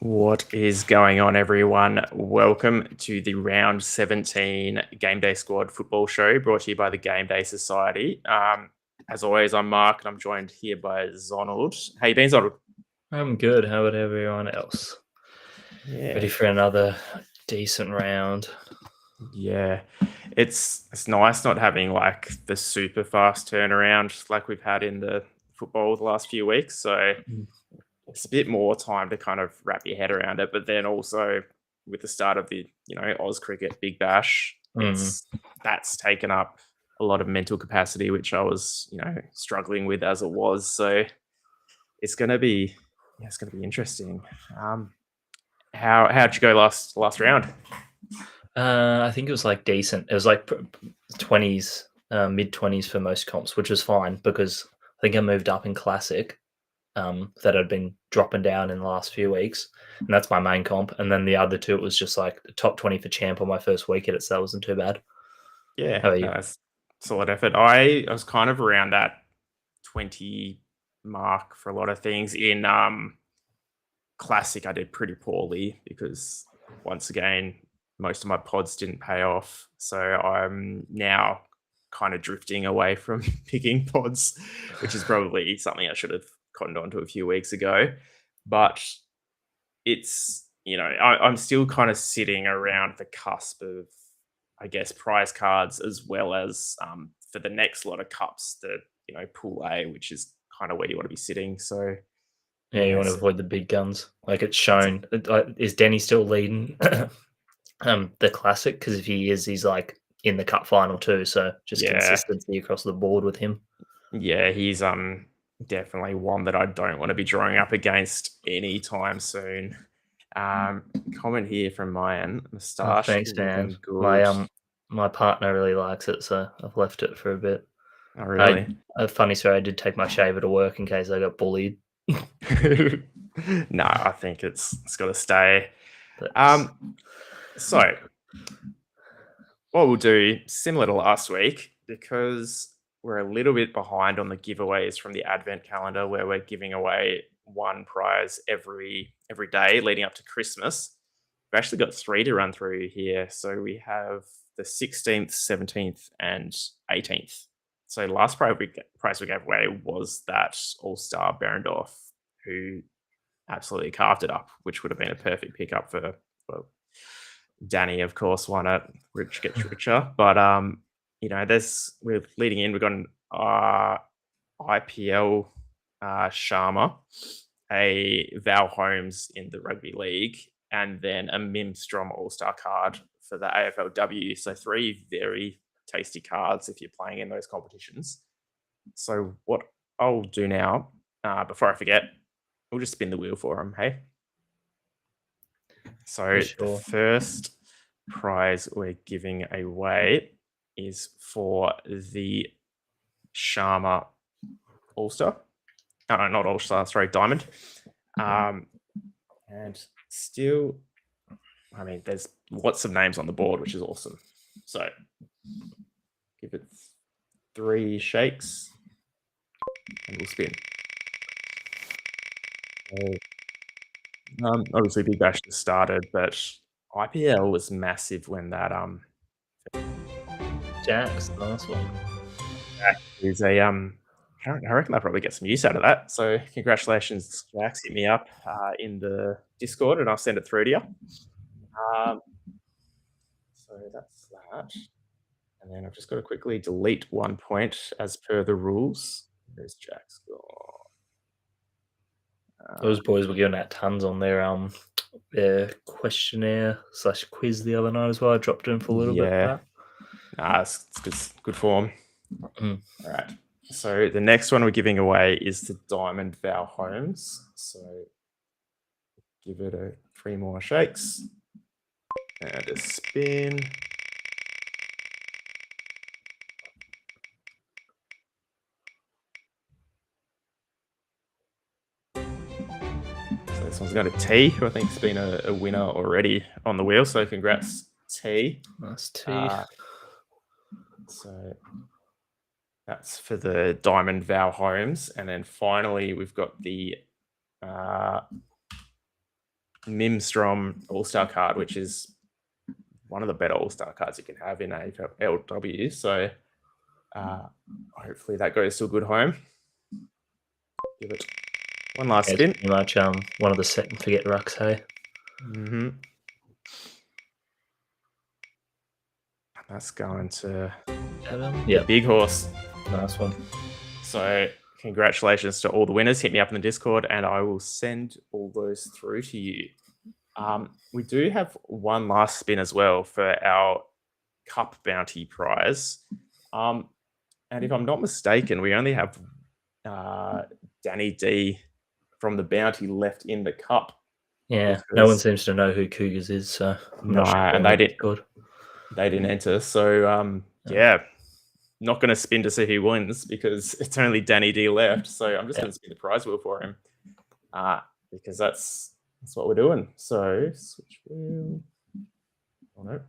What is going on, everyone? Welcome to the round 17 Game Day Squad football show brought to you by the Game Day Society. As always, I'm Mark and I'm joined here by Zonald. How you been, Zonald? I'm good. How about everyone else? Ready for another decent round? Yeah. It's nice not having like the super fast turnaround like we've had in the football the last few weeks. So it's a bit more time to kind of wrap your head around it. But then also with the start of the Oz Cricket Big Bash, that's taken up a lot of mental capacity, which I was struggling with as it was. So it's going to be interesting. How'd you go last round? I think it was like decent. It was like 20s, mid-20s for most comps, which was fine because I think I moved up in Classic that had been dropping down in the last few weeks. And that's my main comp. And then the other two, it was just like the top 20 for champ on my first week at it, so that wasn't too bad. Yeah, How about no, you? that's solid effort. I was kind of around that 20 mark for a lot of things. In Classic, I did pretty poorly because once again, most of my pods didn't pay off. So I'm now kind of drifting away from picking pods, which is probably something I should have cottoned on to a few weeks ago. But it's, I'm still kind of sitting around the cusp of, I guess, prize cards as well as for the next lot of cups, the, pool A, which is kind of where you want to be sitting. So, Yeah, you want to yes. avoid the big guns. Like it's shown. Is Denny still leading the Classic? Because if he is, he's like in the cup final too. So just Yeah. consistency across the board with him. Yeah, he's definitely one that I don't want to be drawing up against anytime soon. Comment here from Mayan. Oh, Moustache thanks, man. looking good. My partner really likes it, so I've left it for a bit. Oh, I really? a funny story. I did take my shaver to work in case I got bullied. No, I think it's got to stay. Thanks. So what we'll do, similar to last week, because we're a little bit behind on the giveaways from the advent calendar, where we're giving away one prize every day leading up to Christmas. We've actually got three to run through here. So we have the 16th, 17th, and 18th. So last prize we gave away was that All-Star Berendorf, who absolutely carved it up, which would have been a perfect pickup for, well, Danny, of course, won it. Rich gets richer. But we're leading in. We've got an IPL Sharma, a Val Holmes in the rugby league, and then a Mim Strom All-Star card for the AFLW. So three very tasty cards if you're playing in those competitions. So what I'll do now, before I forget, we'll just spin the wheel for them, hey? So the Sure. first prize we're giving away is for the Sharma All-Star. Oh, no, not All-Star, sorry, Diamond. And still, I mean, there's lots of names on the board, which is awesome. So give it 3 shakes and we'll spin. Obviously, Big Bash just started, but IPL was massive when that Jax, nice one. is a I reckon I'll probably get some use out of that. So congratulations, Jax. Hit me up in the Discord and I'll send it through to you. So that's that. And then I've just got to quickly delete 1 point as per the rules. There's Jax gone. Those boys were giving out tons on their questionnaire / quiz the other night as well. I dropped in for a little bit for Yeah. that. It's good form. Mm. All right. So the next one we're giving away is the Diamond Val Holmes. So give it 3 more shakes and a spin. So this one's got a T, who I think has been a winner already on the wheel. So congrats, T. Nice T. So that's for the Diamond Val Holmes. And then finally, we've got the Mimstrom All-Star card, which is one of the better All-Star cards you can have in AFLW. So hopefully that goes to a good home. Give it one last It's spin. pretty much one of the set and forget rucks, hey? Mm-hmm. That's going to Yeah, Big Horse. nice one. So congratulations to all the winners. Hit me up in the Discord and I will send all those through to you. We do have one last spin as well for our Cup Bounty prize. And if I'm not mistaken, we only have Danny D from the Bounty left in the Cup. Yeah, no one seems to know who Cougars is, so I'm not sure. And they didn't enter. So yeah, not going to spin to see who wins because it's only Danny D left. So I'm just going to spin the prize wheel for him because that's what we're doing. So switch wheel. Oh, no.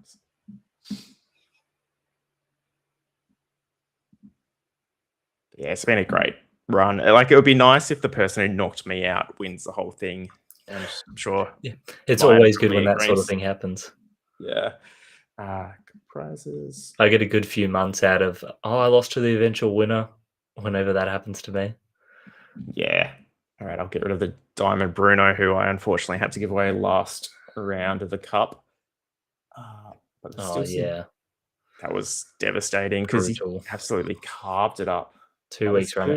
Yeah, it's been a great run. Like, it would be nice if the person who knocked me out wins the whole thing. And I'm sure. Yeah, it's always good when that sort of thing happens. Yeah. Prizes. I get a good few months out of, I lost to the eventual winner whenever that happens to me. Yeah. All right, I'll get rid of the Diamond Bruno, who I unfortunately had to give away last round of the Cup. But that was devastating because he absolutely carved it up. 2 weeks run.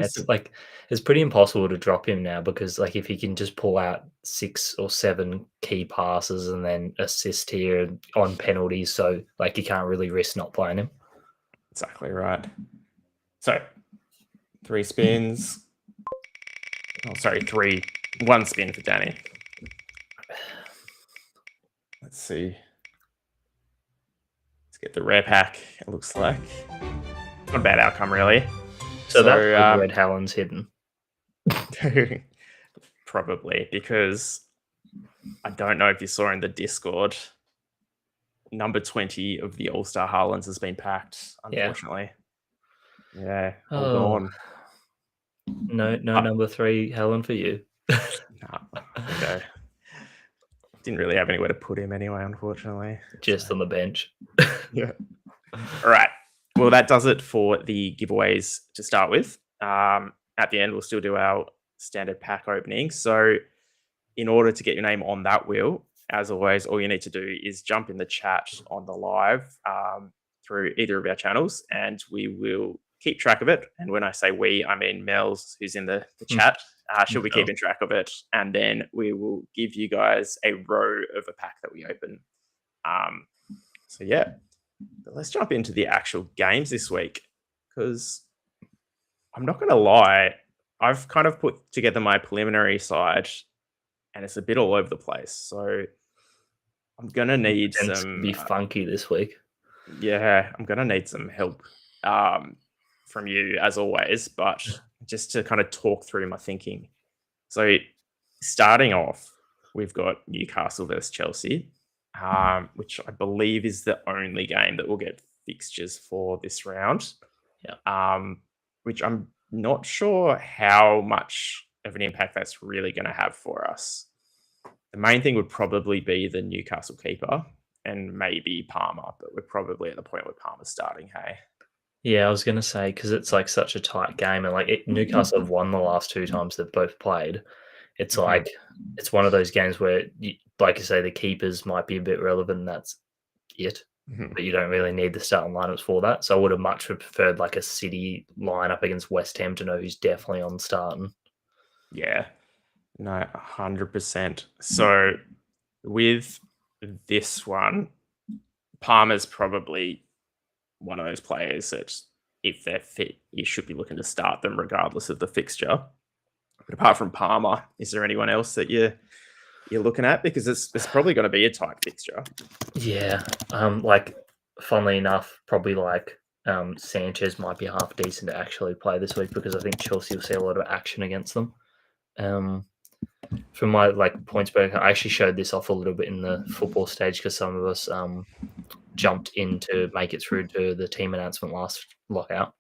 It's pretty impossible to drop him now because if he can just pull out 6 or 7 key passes and then assist here on penalties, so you can't really risk not playing him. Exactly right. So 3 spins. Oh, sorry, 1 spin for Danny. Let's see. Let's get the rare pack. It looks like not a bad outcome, really. So that's where Red Hallen's hidden. Probably because I don't know if you saw in the Discord, number 20 of the All-Star Harlands has been packed, unfortunately. Yeah, all gone. No number 3 Helen for you. No. Didn't really have anywhere to put him anyway, unfortunately. Just on the bench. Yeah. All right. Well, that does it for the giveaways to start with. At the end, we'll still do our standard pack opening. So in order to get your name on that wheel, as always, all you need to do is jump in the chat on the live through either of our channels, and we will keep track of it. And when I say we, I mean Mel's, who's in the chat. She'll be keeping track of it. And then we will give you guys a row of a pack that we open. So yeah. But let's jump into the actual games this week, because I'm not going to lie, I've kind of put together my preliminary side and it's a bit all over the place. So I'm going to need some... be funky this week. Yeah, I'm going to need some help from you as always, but just to kind of talk through my thinking. So starting off, we've got Newcastle versus Chelsea. Which I believe is the only game that will get fixtures for this round. Yeah. Which I'm not sure how much of an impact that's really going to have for us. The main thing would probably be the Newcastle keeper and maybe Palmer, but we're probably at the point where Palmer's starting, hey? Yeah, I was going to say, because it's such a tight game, and Newcastle have won the last 2 times they've both played. It's it's one of those games where, like you say, the keepers might be a bit relevant, and that's it. But you don't really need the starting lineups for that. So I would have much preferred a City lineup against West Ham to know who's definitely on starting. Yeah, no, 100%. So with this one, Palmer's probably one of those players that if they're fit, you should be looking to start them regardless of the fixture. But apart from Palmer, is there anyone else that you're looking at? Because it's probably going to be a tight fixture. Yeah. Funnily enough, probably Sanchez might be half decent to actually play this week because I think Chelsea will see a lot of action against them. From my points break, I actually showed this off a little bit in the football stage because some of us jumped in to make it through to the team announcement last lockout.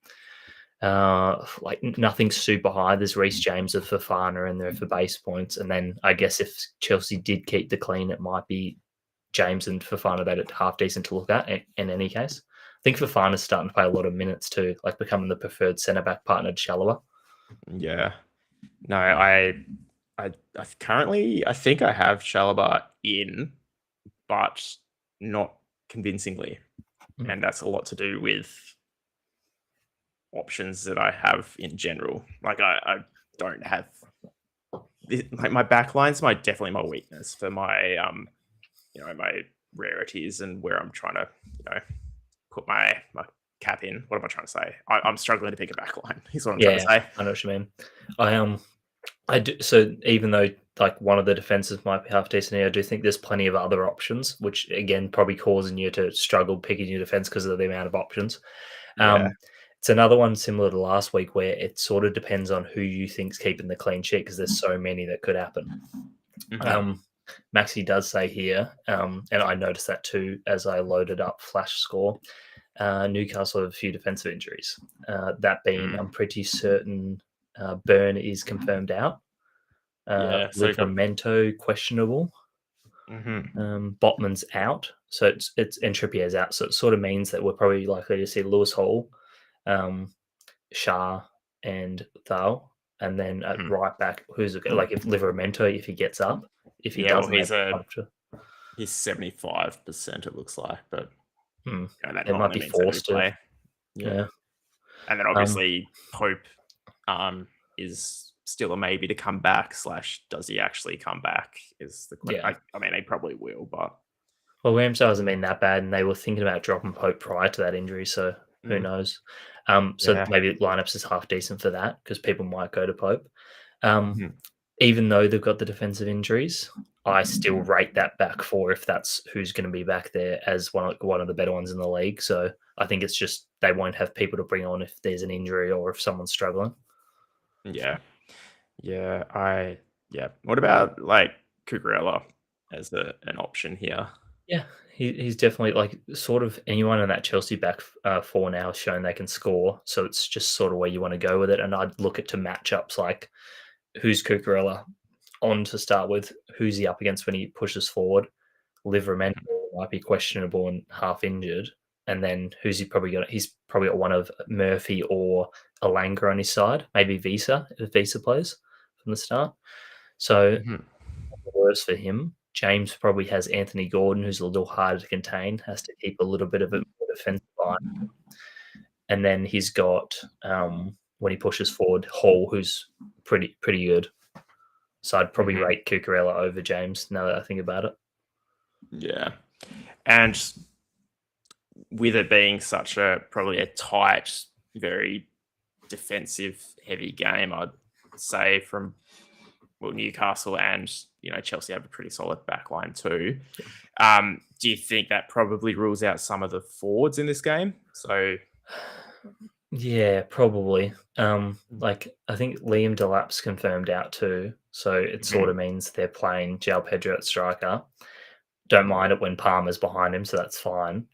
Like nothing super high. There's Reece James of Fafana in there for base points, and then I guess if Chelsea did keep the clean, it might be James and Fafana that are half decent to look at. In any case, I think Fafana's starting to play a lot of minutes too, like becoming the preferred centre back partner to Chalobah. Yeah. No, I currently I think I have Chalobah in, but not convincingly, and that's a lot to do with options that I have in general. Like I don't have like my backline's definitely my weakness for my my rarities and where I'm trying to put my cap in. What am I trying to say? I'm struggling to pick a backline. Is what I'm trying to Yeah, say. I know what you mean. I do. So even though like one of the defenses might be half decent here, I do think there's plenty of other options, which again probably causing you to struggle picking your defense because of the amount of options. Yeah. It's another one similar to last week where it sort of depends on who you think's keeping the clean sheet because there's so many that could happen. Mhm. Maxi does say here, and I noticed that too as I loaded up Flash Score. Newcastle have a few defensive injuries. That being, I'm pretty certain Burn is confirmed out. Yeah. So you've got. Livramento questionable. Mhm. Botman's out, so it's and Trippier's out. So it sort of means that we're probably likely to see Lewis Hall, Shah, and Thal, and then at Mhm. right back, who's it, like if Livramento if he gets up, if he Yeah. Well, doesn't have up to, he's 75%. It looks like, but that they not might only be means that he'll forced to. play. Yeah. Yeah. And then Um, obviously Pope is still a maybe to come back. Slash, does he actually come back? Is the question. yeah. I mean, they probably will, but Well, Ramsdale hasn't been that bad, and they were thinking about dropping Pope prior to that injury, so who mm, knows? So yeah. maybe lineups is half decent for that because people might go to Pope. Um, Mhm. Even though they've got the defensive injuries, I still rate that back four if that's who's going to be back there as one of the better ones in the league. So I think it's just they won't have people to bring on if there's an injury or if someone's struggling. Yeah. Yeah. Yeah. What about like Cucurella as an option here? Yeah, he's definitely like sort of anyone in that Chelsea back four now has shown they can score. So it's just sort of where you want to go with it. And I'd look at to matchups like who's Cucurella on to start with, who's he up against when he pushes forward. Livramento Mhm. might be questionable and half injured. And then who's he probably got? He's probably got one of Murphy or Alanga on his side, maybe Visa if Visa plays from the start. So Mhm. worse for him. James probably has Anthony Gordon, who's a little harder to contain, has to keep a little bit of a defensive line. And then he's got when he pushes forward, Hall, who's pretty good. So I'd probably Mhm. rate Cucurella over James now that I think about it. Yeah. And with it being such a probably a tight, very defensive heavy game, I'd say from Newcastle and Chelsea have a pretty solid back line too. Do you think that probably rules out some of the forwards in this game? So Yeah, probably. Like I think Liam Delap's confirmed out too, so it sort mhm, of means they're playing João Pedro at striker. Don't mind it when Palmer's behind him, so that's fine.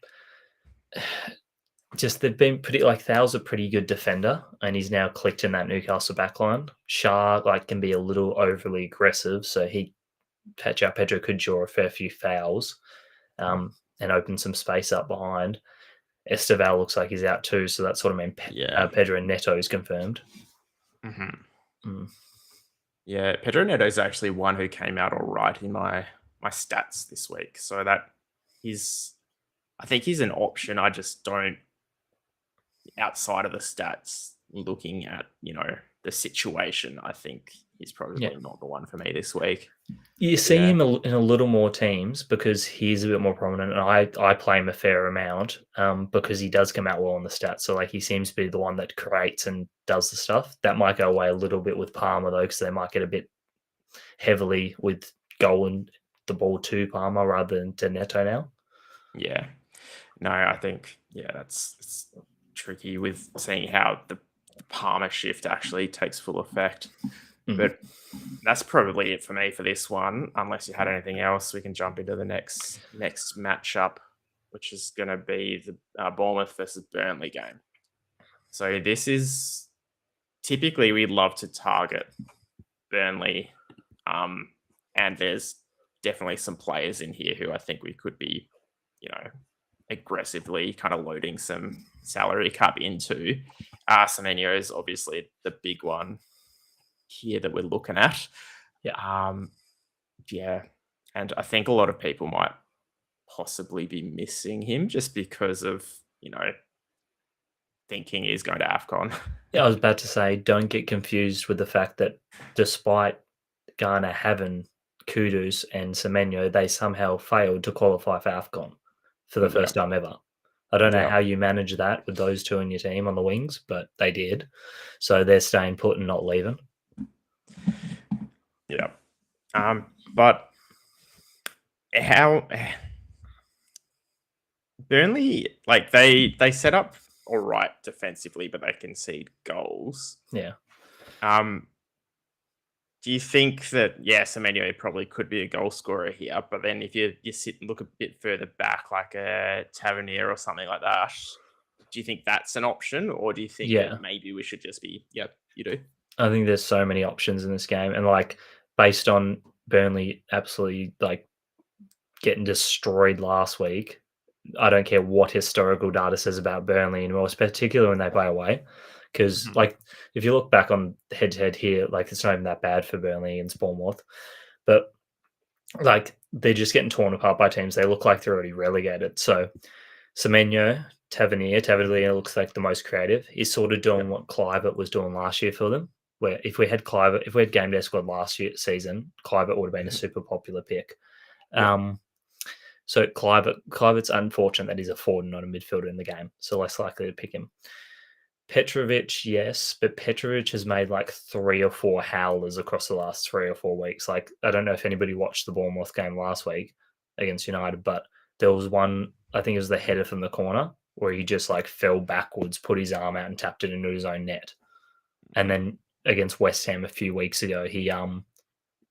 Just they've been pretty like Thal's a pretty good defender, and he's now clicked in that Newcastle backline. Shah like can be a little overly aggressive, so Pedro could draw a fair few fouls, and open some space up behind. Esteval looks like he's out too, so that sort of means yeah, Pedro Neto is confirmed. mhm. Mm. Yeah, Pedro Neto is actually one who came out all right in my stats this week. So that he's, I think he's an option. I just don't outside of the stats. Looking at the situation, I think he's Yeah, probably not the one for me this week. you see Yeah, him in a little more teams because he's a bit more prominent, and I play him a fair amount because he does come out well on the stats. So like he seems to be the one that creates and does the stuff. That might go away a little bit with Palmer though, because they might get a bit heavily with goal and the ball to Palmer rather than to Neto now. yeah. No, I think that's it's tricky with seeing how the Palmer shift actually takes full effect. Mm. But that's probably it for me for this one. Unless you had anything else, we can jump into the next matchup, which is going to be the Bournemouth versus Burnley game. So this is typically we'd love to target Burnley, and there's definitely some players in here who I think we could be, aggressively kind of loading some salary cap into. Semenyo is obviously the big one here that we're looking at. Yeah. Yeah, and I think a lot of people might possibly be missing him just because of thinking he's going to AFCON. Yeah, I was about to say, don't get confused with the fact that despite Ghana having Kudus and Semenyo, they somehow failed to qualify for AFCON for the first time ever. I don't know Yeah. how you manage that with those two in your team on the wings, but they did. So they're staying put and not leaving. Yeah. But how Burnley, like they set up all right defensively, but they concede goals. Yeah. Do you think that Semenyo probably could be a goal scorer here, but then if you sit and look a bit further back, like a Tavernier or something like that, do you think that's an option, or do you think Yeah. that maybe we should just be? Yep, you do. I think there's so many options in this game, and like based on Burnley absolutely like getting destroyed last week, I don't care what historical data says about Burnley anymore, particularly when they play away. Because like if you look back on head to head here, like it's not even that bad for Burnley and Bournemouth, but like they're just getting torn apart by teams. They look like they're already relegated. So Semenyo, Tavernier looks like the most creative. He's sort of doing what Clivert was doing last year for them. Where if we had GameDay squad last season, Clivert would have been a super popular pick. So Clivert's unfortunate that he's a forward and not a midfielder in the game, so less likely to pick him. Petrovic, yes, but Petrovic has made like 3 or 4 howlers across the last 3 or 4 weeks. Like, I don't know if anybody watched the Bournemouth game last week against United, but there was one, I think it was the header from the corner, where he just like fell backwards, put his arm out and tapped it into his own net. And then against West Ham a few weeks ago, it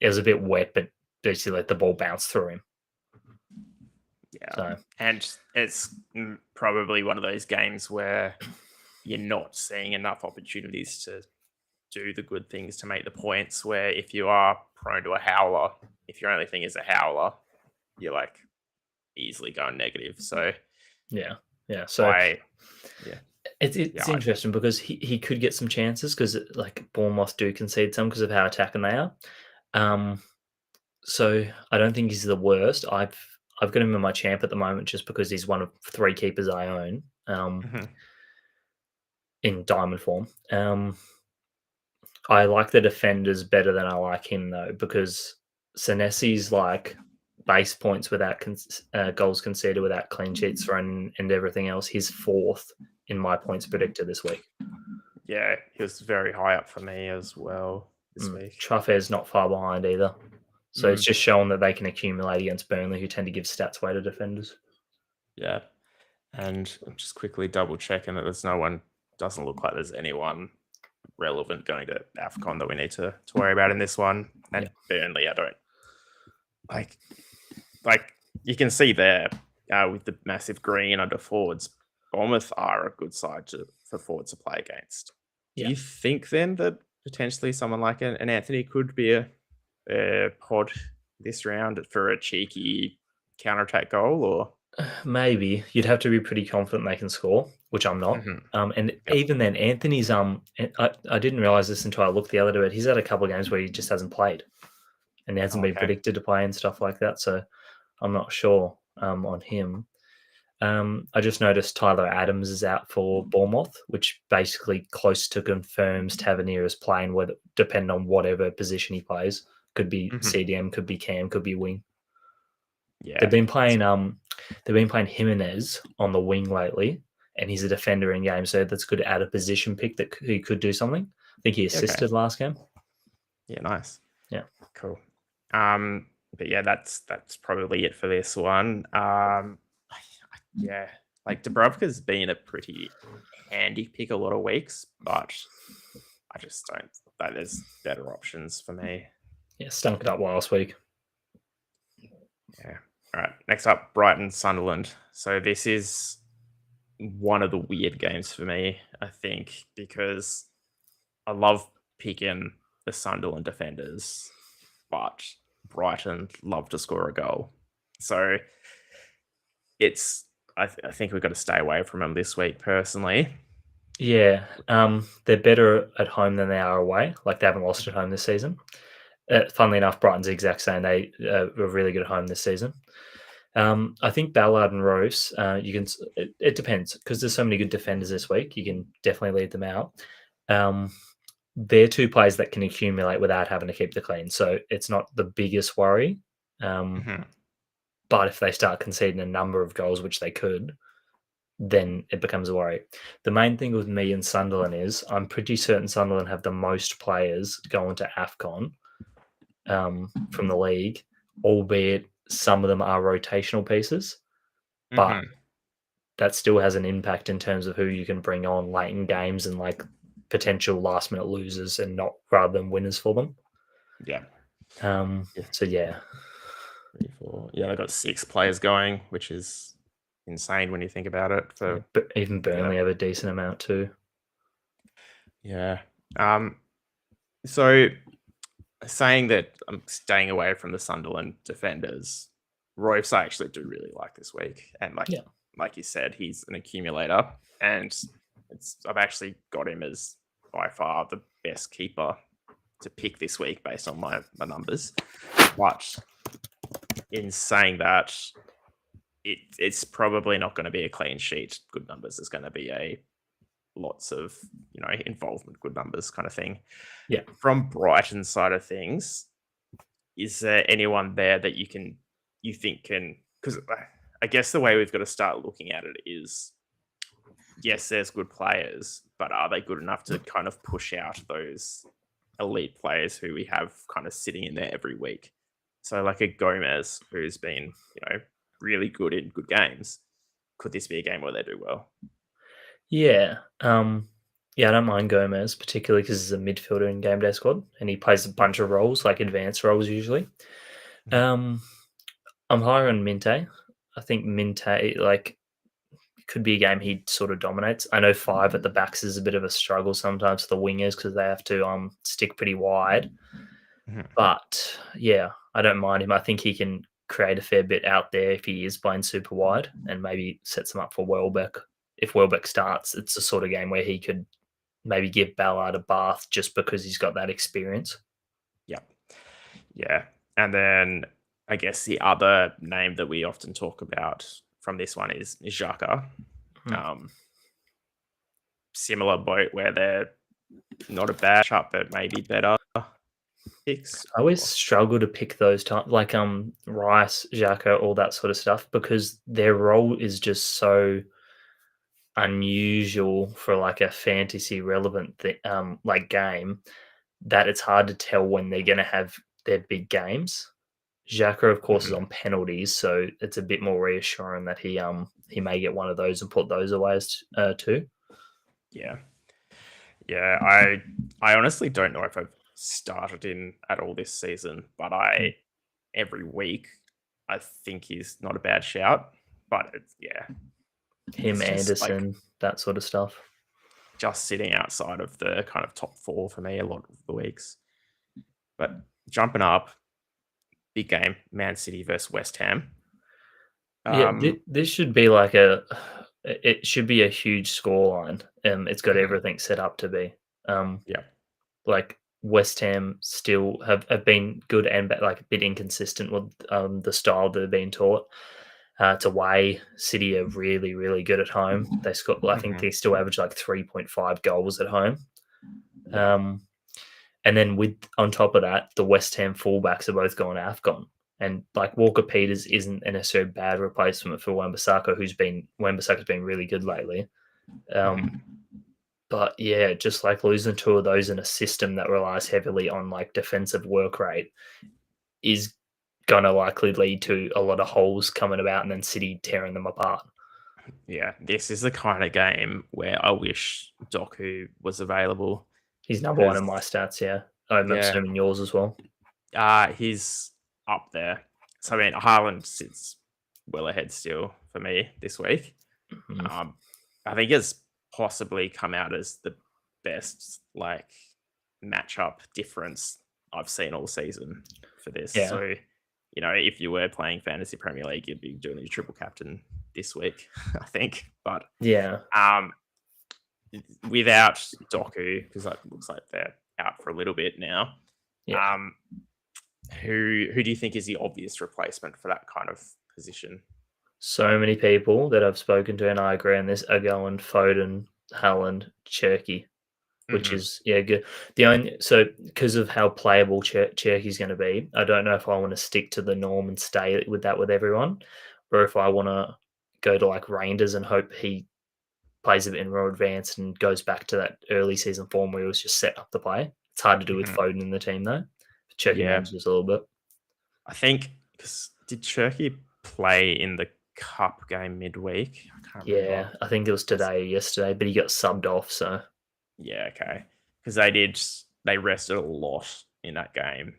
was a bit wet, but basically let the ball bounce through him. Yeah. So. And it's probably one of those games where you're not seeing enough opportunities to do the good things to make the points, where if you are prone to a howler, if your only thing is a howler, you're like easily going negative. So yeah. So it's Yeah, interesting because he could get some chances because like Bournemouth do concede some because of how attacking they are. So I don't think he's the worst. I've got him in my champ at the moment just because he's one of 3 keepers I own in diamond form. I like the defenders better than I like him though, because Senesi's like base points without goals conceded, without clean sheets thrown, and everything else. He's 4th in my points predictor this week. Yeah, he was very high up for me as well this week. Truffe's not far behind either. So it's just showing that they can accumulate against Burnley, who tend to give stats away to defenders. Yeah. And I'm just quickly double checking that doesn't look like there's anyone relevant going to AFCON that we need to worry about in this one. And Burnley, I don't like you can see there with the massive green under forwards, Bournemouth are a good side for forwards to play against. Do you think then that potentially someone like an Anthony could be a pod this round for a cheeky counter-attack goal, or maybe you'd have to be pretty confident they can score, which I'm not. Even then, Anthony's I didn't realize this until I looked the other day, but he's had a couple of games where he just hasn't played, and he hasn't been predicted to play and stuff like that. So I'm not sure on him. I just noticed Tyler Adams is out for Bournemouth, which basically close to confirms Tavernier is playing, whether depending on whatever position he plays. Could be CDM, could be Cam, could be wing. Yeah, they've been playing Jimenez on the wing lately, and he's a defender in game, so that's good to add a position pick that he could do something. I think he assisted last game. Yeah, nice. Yeah, cool. But yeah, that's probably it for this one. Yeah, like Dubravka's been a pretty handy pick a lot of weeks, but I just don't. Like, there's better options for me. Yeah, stunk it up last week. Yeah. All right. Next up, Brighton, Sunderland. So this is one of the weird games for me, I think, because I love picking the Sunderland defenders, but Brighton love to score a goal. So it's I think we've got to stay away from them this week personally. Yeah, they're better at home than they are away. Like they haven't lost at home this season. Funnily enough, Brighton's the exact same. They were really good at home this season. I think Ballard and Rose, you can. It depends because there's so many good defenders this week. You can definitely leave them out. Um, they're two players that can accumulate without having to keep the clean, so it's not the biggest worry. Um, Mhm. but if they start conceding a number of goals, which they could, then it becomes a worry. The main thing with me and Sunderland is I'm pretty certain Sunderland have the most players going to AFCON from the league, albeit some of them are rotational pieces, but Mhm. that still has an impact in terms of who you can bring on late in games and like potential last minute losers and not rather than winners for them. Yeah. Yeah. So yeah, 3, 4. Yeah, they got 6 players going, which is insane when you think about it. yeah, For but even yeah, Burnley have a decent amount too. yeah. Um, so saying that I'm staying away from the Sunderland defenders, Royce I actually do really like this week, and Yeah, like you said, he's an accumulator, and I've actually got him as by far the best keeper to pick this week based on my numbers. But in saying that, it's probably not going to be a clean sheet. Good numbers is going to be a lots of involvement, good numbers kind of thing. yeah. From Brighton's side of things, is there anyone there that you think can? Because I guess the way we've got to start looking at it is, yes, there's good players, but are they good enough to kind of push out those elite players who we have kind of sitting in there every week? So like a Gomez who's been really good in good games. Could this be a game where they do well? Yeah. Yeah, I don't mind Gomez, particularly because he's a midfielder in GameDay squad and he plays a bunch of roles, like advanced roles usually. Mhm. Um, I'm higher on Minte. I think Minte, like, could be a game he sort of dominates. I know five at the backs is a bit of a struggle sometimes for the wingers because they have to stick pretty wide. Mhm. But yeah, I don't mind him. I think he can create a fair bit out there if he is playing super wide and maybe sets him up for Welbeck. If Welbeck starts, it's the sort of game where he could maybe give Ballard a bath just because he's got that experience. Yeah. Yeah. And then I guess the other name that we often talk about from this one is Xhaka. Hmm. Um, Similar boat where they're not a bad shot, but maybe better picks. I always struggle to pick those type like Rice, Xhaka, all that sort of stuff because their role is just so unusual for like a fantasy relevant like game that it's hard to tell when they're going to have their big games. Xhaka, of course, is Mhm. on penalties, so it's a bit more reassuring that he may get one of those and put those away too. Yeah. Yeah. I honestly don't know if I've started in at all this season, but Mm. every week I think he's not a bad shout. But Him, it's just like Anderson, that sort of stuff. just sitting outside of the kind of top 4 for me a lot of the weeks. But jumping up, big game, Man City versus West Ham. Yeah, Um, this should be like it should be a huge scoreline. It's got mhm, everything set up to be. Um, yeah, like West Ham still have been good and like a bit inconsistent with the style that they've been taught. It's away. City are really, really good at home. They score. I think mhm, they still average like 3.5 goals at home. yeah, Um, and then with on top of that, the West Ham fullbacks are both going to AFCON. And like Walker Peters isn't a necessarily bad replacement for Wan-Bissaka's been really good lately. mhm, Um, but yeah, just like losing two of those in a system that relies heavily on like defensive work rate is gonna likely lead to a lot of holes coming about and then City tearing them apart. yeah. This is the kind of game where I wish Doku was available He's number one because, in my stats, yeah. I'm yeah, assuming yours as well. he's up there. So I mean, Haaland sits well ahead still for me this week. Mhm. Um, I think has possibly come out as the best like matchup difference I've seen all season for this. Yeah, So, if you were playing fantasy Premier League, you'd be doing your triple captain this week, I think. But yeah, um, without Doku, because it looks like they're out for a little bit now. yeah. Um, who do you think is the obvious replacement for that kind of position? So many people that I've spoken to, and I agree on this, are going Foden, Haaland, Cherky, which Hmm. is good. The only so because of how playable Cherky's going to be, I don't know if I want to stick to the norm and stay with that with everyone, or if I want to go to like Reinders and hope he plays a bit in more advanced and goes back to that early season form where he was just set up to play. It's hard to do with Hmm. Foden in the team though. Cherky Yeah, manages a little bit. I think because did Cherky play in the cup game midweek? I can't remember. Yeah, I think it was today or yesterday, but he got subbed off. So Yeah, okay. Because they rested a lot in that game,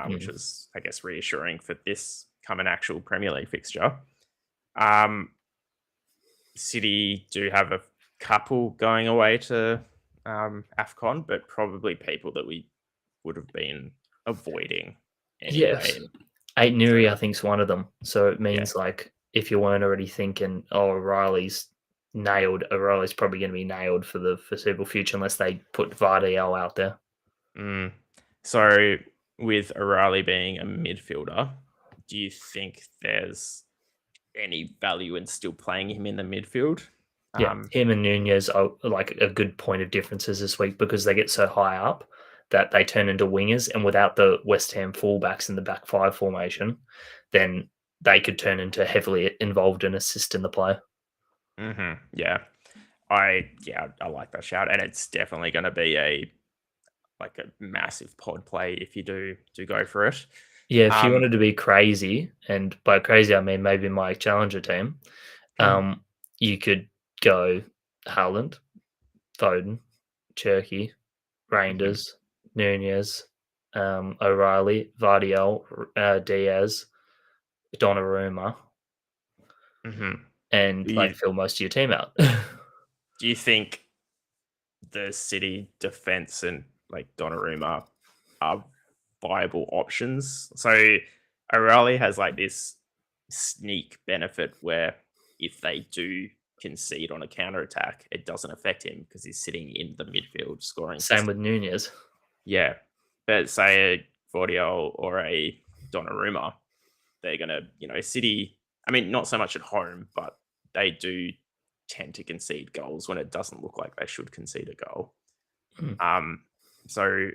which mm. was, I guess, reassuring for this coming actual Premier League fixture. Um, City do have a couple going away to AFCON, but probably people that we would have been avoiding Yes, anyway. Eight So, Nuri, I think, is one of them. So it yeah. means like if you weren't already thinking, oh, O'Reilly's nailed, O'Reilly's probably going to be nailed for the foreseeable future unless they put Vardiel out there. Mm. So, with O'Reilly being a midfielder, do you think there's any value in still playing him in the midfield? Yeah, Um, him and Nunez are like a good point of differences this week because they get so high up that they turn into wingers, and without the West Ham fullbacks in the back five formation, then they could turn into heavily involved and assist in the play. yeah, I like that shout, and it's definitely going to be a massive pod play if you do go for it. Yeah, if you Um, wanted to be crazy, and by crazy I mean maybe my challenger team, um, you could go Haaland, Foden, Cherky, mhm, Reinders, Nunez, O'Reilly, Vardiel, Diaz, Donnarumma, mhm. and Do like you fill most of your team out. do you think the City defense and like Donnarumma are viable options? So O'Reilly has like this sneak benefit where if they do concede on a counter attack, it doesn't affect him because he's sitting in the midfield scoring Same with system. Nunez. Yeah, but say a Vardiol or a Donnarumma, they're gonna, City. I mean, not so much at home, but they do tend to concede goals when it doesn't look like they should concede a goal. Hmm. Um, so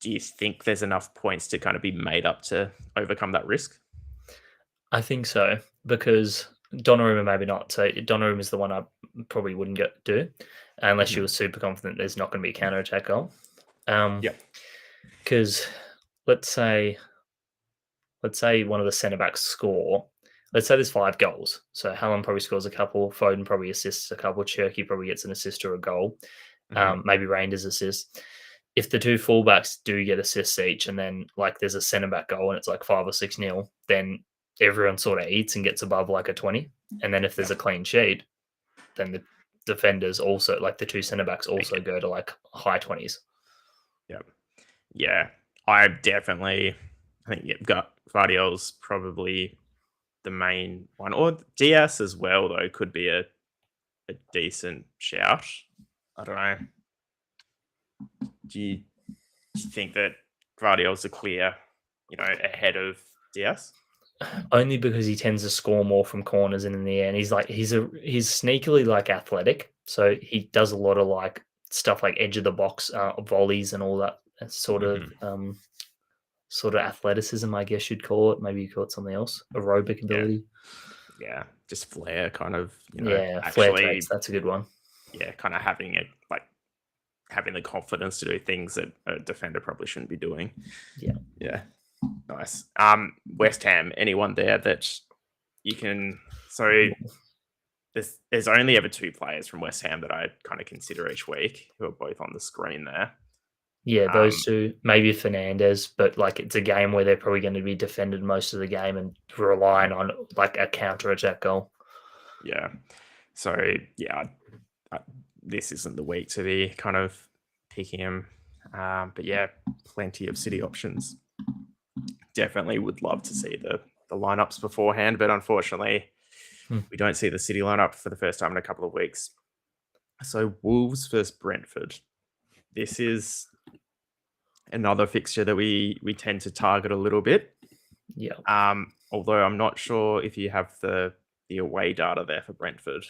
do you think there's enough points to kind of be made up to overcome that risk? I think so because Donnarumma maybe not. So Donnarumma is the one I probably wouldn't do unless you Hmm. were super confident there's not going to be a counter attack goal. Um, Yeah. because let's say one of the centre backs score. Let's say there's 5 goals. So Haaland probably scores a couple, Foden probably assists a couple, Cherky probably gets an assist or a goal, Hmm. maybe Reinders assist. If the two fullbacks do get assists each, and then like there's a centre back goal and it's like 5 or 6 nil, then everyone sort of eats and gets above like a 20. And then if Yeah. there's a clean sheet, then the defenders also like the two centre backs Make also it. go to like high 20s. Yeah. Yeah. I think you've got Vardiol's probably the main one, or DS as well. Though could be a decent shout. I don't know. Do you think that Vardiol's a clear, ahead of DS? Only because he tends to score more from corners and in the air. And he's sneakily like athletic, so he does a lot of like stuff like edge of the box volleys and all that Hmm. sort of athleticism, I guess you'd call it. Maybe you call it something else. Aerobic Yeah. ability. Yeah. Just flair, kind of, Yeah, flair traits. actually, That's a good one. yeah, kind of having the confidence to do things that a defender probably shouldn't be doing. Yeah. Yeah. Nice. West Ham, anyone there that you can? So there's only ever two players from West Ham that I kind of consider each week who are both on the screen there. Yeah, those Um, two, maybe Fernandez, but like it's a game where they're probably going to be defended most of the game and relying on like a counter attack goal. yeah. So yeah, I, this isn't the week to be kind of picking him. But yeah, plenty of city options. Definitely would love to see the lineups beforehand, but unfortunately, Hmm. we don't see the city lineup for the first time in a couple of weeks. So Wolves versus Brentford. This is another fixture that we tend to target a little bit. Yeah. Although I'm not sure if you have the away data there for Brentford,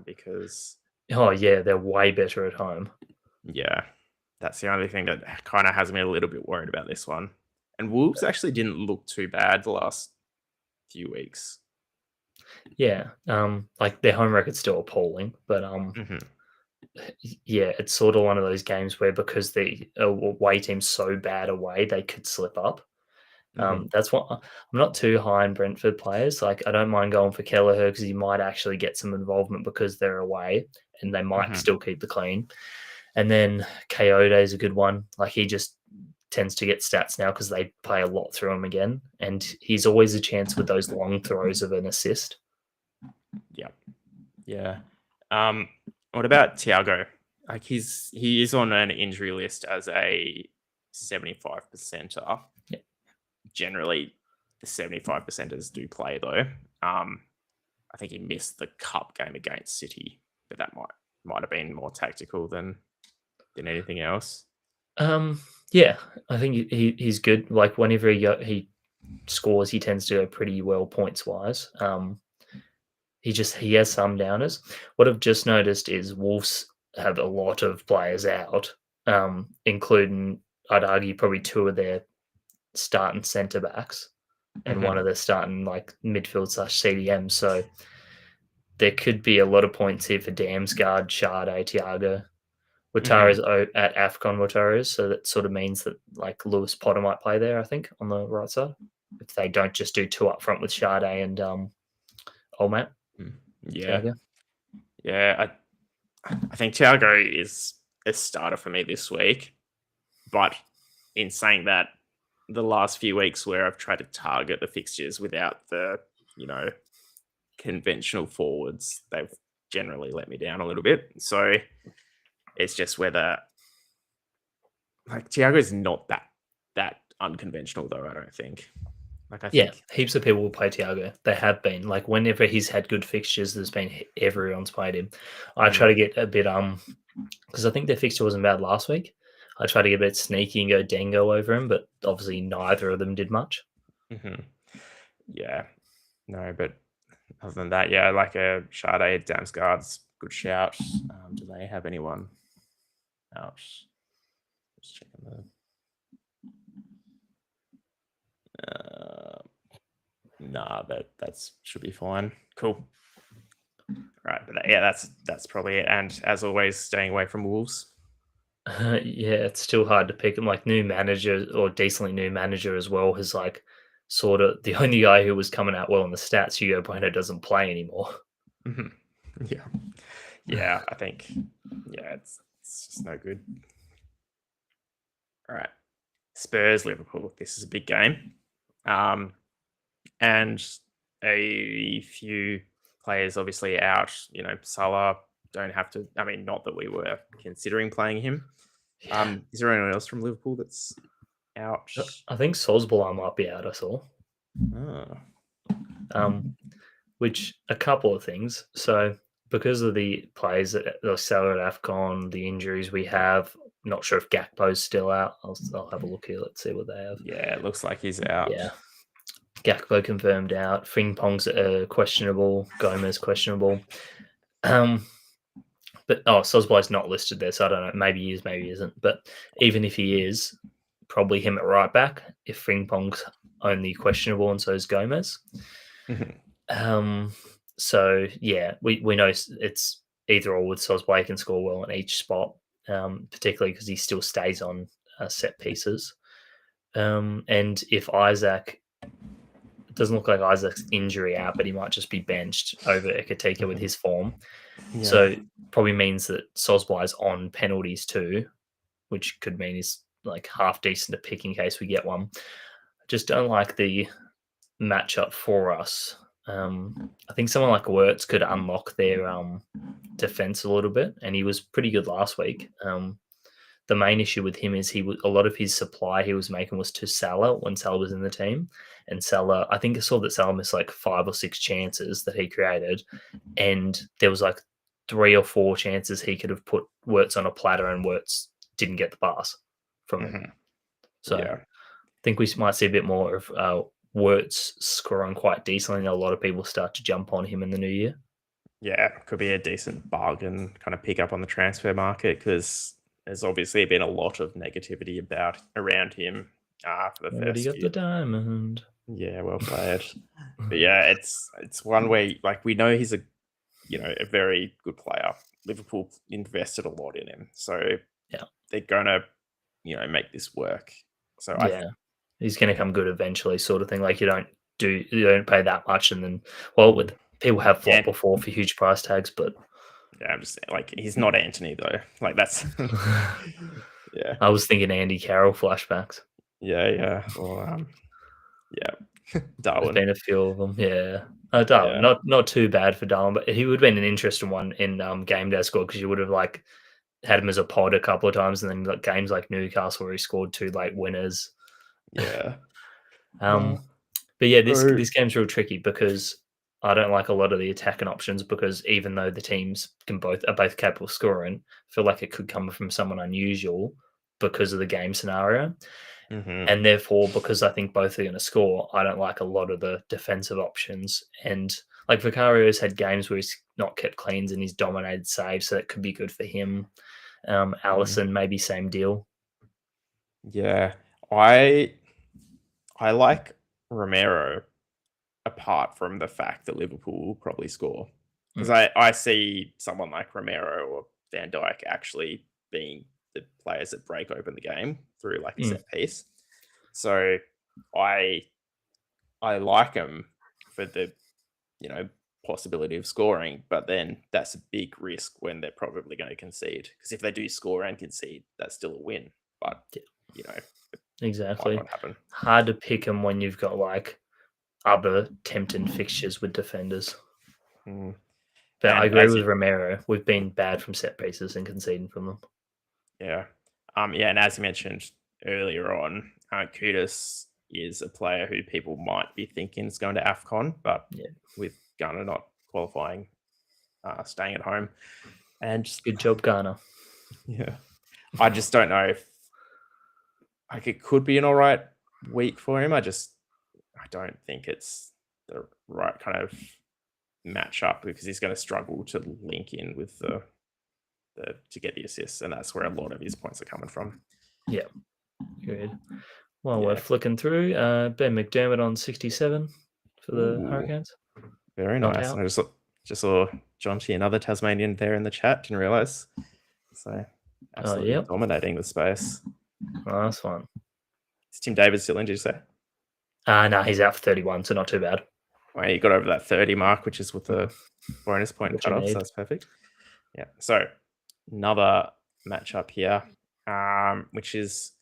because Oh yeah, they're way better at home. yeah, that's the only thing that kind of has me a little bit worried about this one. And Wolves actually didn't look too bad the last few weeks. Yeah. Like their home record's still appalling, but Hmm. yeah, it's sort of one of those games where because the away team's so bad away, they could slip up. Hmm. That's what I'm not too high on Brentford players. Like I don't mind going for Kelleher because he might actually get some involvement because they're away and they might Hmm. still keep the clean. And then Coyote is a good one. Like he just tends to get stats now because they play a lot through him again, and he's always a chance with those long throws of an assist. Yeah, yeah. Um, what about Thiago? Like he is on an injury list as a 75 percenter. Yeah. Generally, the 75 percenters do play though. I think he missed the cup game against City, but that might have been more tactical than anything else. Yeah, I think he's good. Like whenever he scores, he tends to go pretty well points wise. He has some downers. What I've just noticed is Wolves have a lot of players out, including I'd argue probably two of their starting centre backs and one Hmm. of their starting like midfield slash CDM. So there could be a lot of points here for Damsgaard, Sade, Thiago. Hmm. Watara's at AFCON Watara, so that sort of means that like Lewis Potter might play there, I think, on the right side. If they don't just do two up front with Sade and Old Matt, Yeah, Thiago. yeah. I think Thiago is a starter for me this week, but in saying that, the last few weeks where I've tried to target the fixtures without the you know conventional forwards, they've generally let me down a little bit. So it's just whether like Thiago's not that unconventional though. I don't think. Like I Yeah, think. heaps of people will play Thiago. They have been like whenever he's had good fixtures, there's been everyone's played him. I try Mm, to get a bit because I think their fixture wasn't bad last week. I try to get a bit sneaky and go Dango over him, but obviously neither of them did much. mhm. Yeah, no, but other than that, yeah, like a Sade, Damsgaard's good shout. Do they have anyone else? Just checking the. Uh, nah, that's should be fine. Cool. Right, but yeah, that's probably it. And as always, staying away from Wolves. Yeah, it's still hard to pick him. Like new manager or decently new manager as well has like sort of the only guy who was coming out well in the stats. Hugo Bueno doesn't play anymore. Mhm. Yeah, yeah. I think yeah, it's just no good. All right, Spurs Liverpool. This is a big game, and a few players obviously out. Salah don't have to. I mean, not that we were considering playing him. Yeah, Is there anyone else from Liverpool that's out? I think Sosbolar might be out. I saw. Oh. Um, which a couple of things. So because of the players that the salary at Afcon, the injuries we have, not sure if Gakpo's still out. I'll have a look here. Let's see what they have. Yeah, it looks like he's out. Yeah, Gakpo confirmed out. Frimpong's questionable. Gomez questionable. Um, but Sosboy's not listed there, so I don't know. Maybe he is, maybe he isn't. But even if he is, probably him at right back. If Frimpong's only questionable, and so is Gomez. Mhm. Um, so yeah, we know it's either or with Sosboy can score well in each spot, particularly because he still stays on set pieces. And if Isaac it doesn't look like Isaac's injury out, but he might just be benched over Ekatika with Mhm. his form. Yeah. So probably means that Sosboy's on penalties too, which could mean he's like half decent to pick in case we get one. Just don't like the matchup for us I think someone like Wirtz could unlock their defense a little bit, and he was pretty good last week. The main issue with him is a lot of his supply he was making was to Salah when Salah was in the team, and Salah, I think I saw that Salah missed like 5 or 6 chances that he created, and there was like 3 or 4 chances he could have put Wirtz on a platter, and Wirtz didn't get the pass from him. Mhm. So Yeah. I think we might see a bit more of Wirtz scoring quite decently, and a lot of people start to jump on him in the new year. Yeah, could be a decent bargain kind of pick up on the transfer market because there's obviously been a lot of negativity around him for the Already first got the few. diamond. Yeah, well played. But yeah, it's one where like we know he's a very good player. Liverpool invested a lot in him, so Yeah. they're gonna make this work. So Yeah. He's going to come good eventually, sort of thing. Like you don't pay that much, and then with people have yeah, flopped before for huge price tags, but yeah, I'm just saying, like he's not Anthony though. Like that's yeah, I was thinking Andy Carroll flashbacks. yeah. Well, yeah, There's Darwin. been a few of them, yeah. Darwin, Yeah, not too bad for Darwin, but he would have been an interesting one in game day squad because you would have like had him as a pod a couple of times, and then like games like Newcastle where he scored 2 late winners. yeah. Uh, Um, but yeah, this so this game's real tricky because I don't like a lot of the attacking options because even though the teams are both capable of scoring, I feel like it could come from someone unusual because of the game scenario. mhm. And therefore, because I think both are going to score, I don't like a lot of the defensive options. And like Vicario's had games where he's not kept cleans and he's dominated saves, so that could be good for him. Mm. Allison, maybe same deal. Yeah, I like Romero apart from the fact that Liverpool will probably score because Mm, I see someone like Romero or Van Dijk actually being the players that break open the game through like a mm, set piece. So I I like them for the you know possibility of scoring, but then that's a big risk when they're probably going to concede because if they do score and concede, that's still a win. But yeah, you know, might exactly. not happen. Hard to pick them when you've got like other tempting fixtures with defenders. Mm. But I And agree as with you, Romero. We've been bad from set pieces and conceding from them. yeah, and as you mentioned earlier on, Kudus is a player who people might be thinking is going to Afcon, but Yeah, with Ghana not qualifying, staying at home, and just, good job, Garner. yeah, I just don't know if like it could be an all right week for him. I don't think it's the right kind of matchup because he's going to struggle to link in with the to get the assists, and that's where a lot of his points are coming from. Yeah, good. Well, we're Yeah. flicking through. Ben McDermott on 67 for the Ooh, Hurricanes. very Not nice. out. And I just saw John T, another Tasmanian there in the chat. Didn't realize. So Oh, absolutely yep. dominating the space. Nice one. Is Tim David still in? Did you say? No, he's out for 31, so not too bad. Well, he got over that 30 mark, which is with the bonus point What you cut off. So need. that's perfect. Yeah. So another matchup here, which is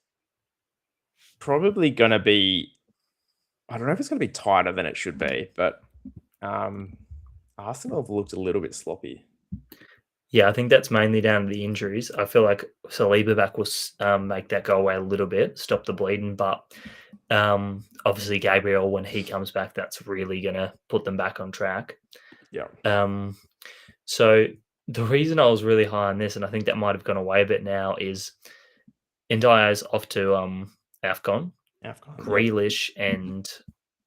probably going to be. I don't know if it's going to be tighter than it should be, but um, Arsenal have looked a little bit sloppy. Yeah, I think that's mainly down to the injuries. I feel like Saliba back will make that go away a little bit, stop the bleeding. But obviously, Gabriel, when he comes back, that's really going to put them back on track. Yeah. So the reason I was really high on this, and I think that might have gone away a bit now, is Ndiaye's off to AFCON. AFCON. Yep. Grealish and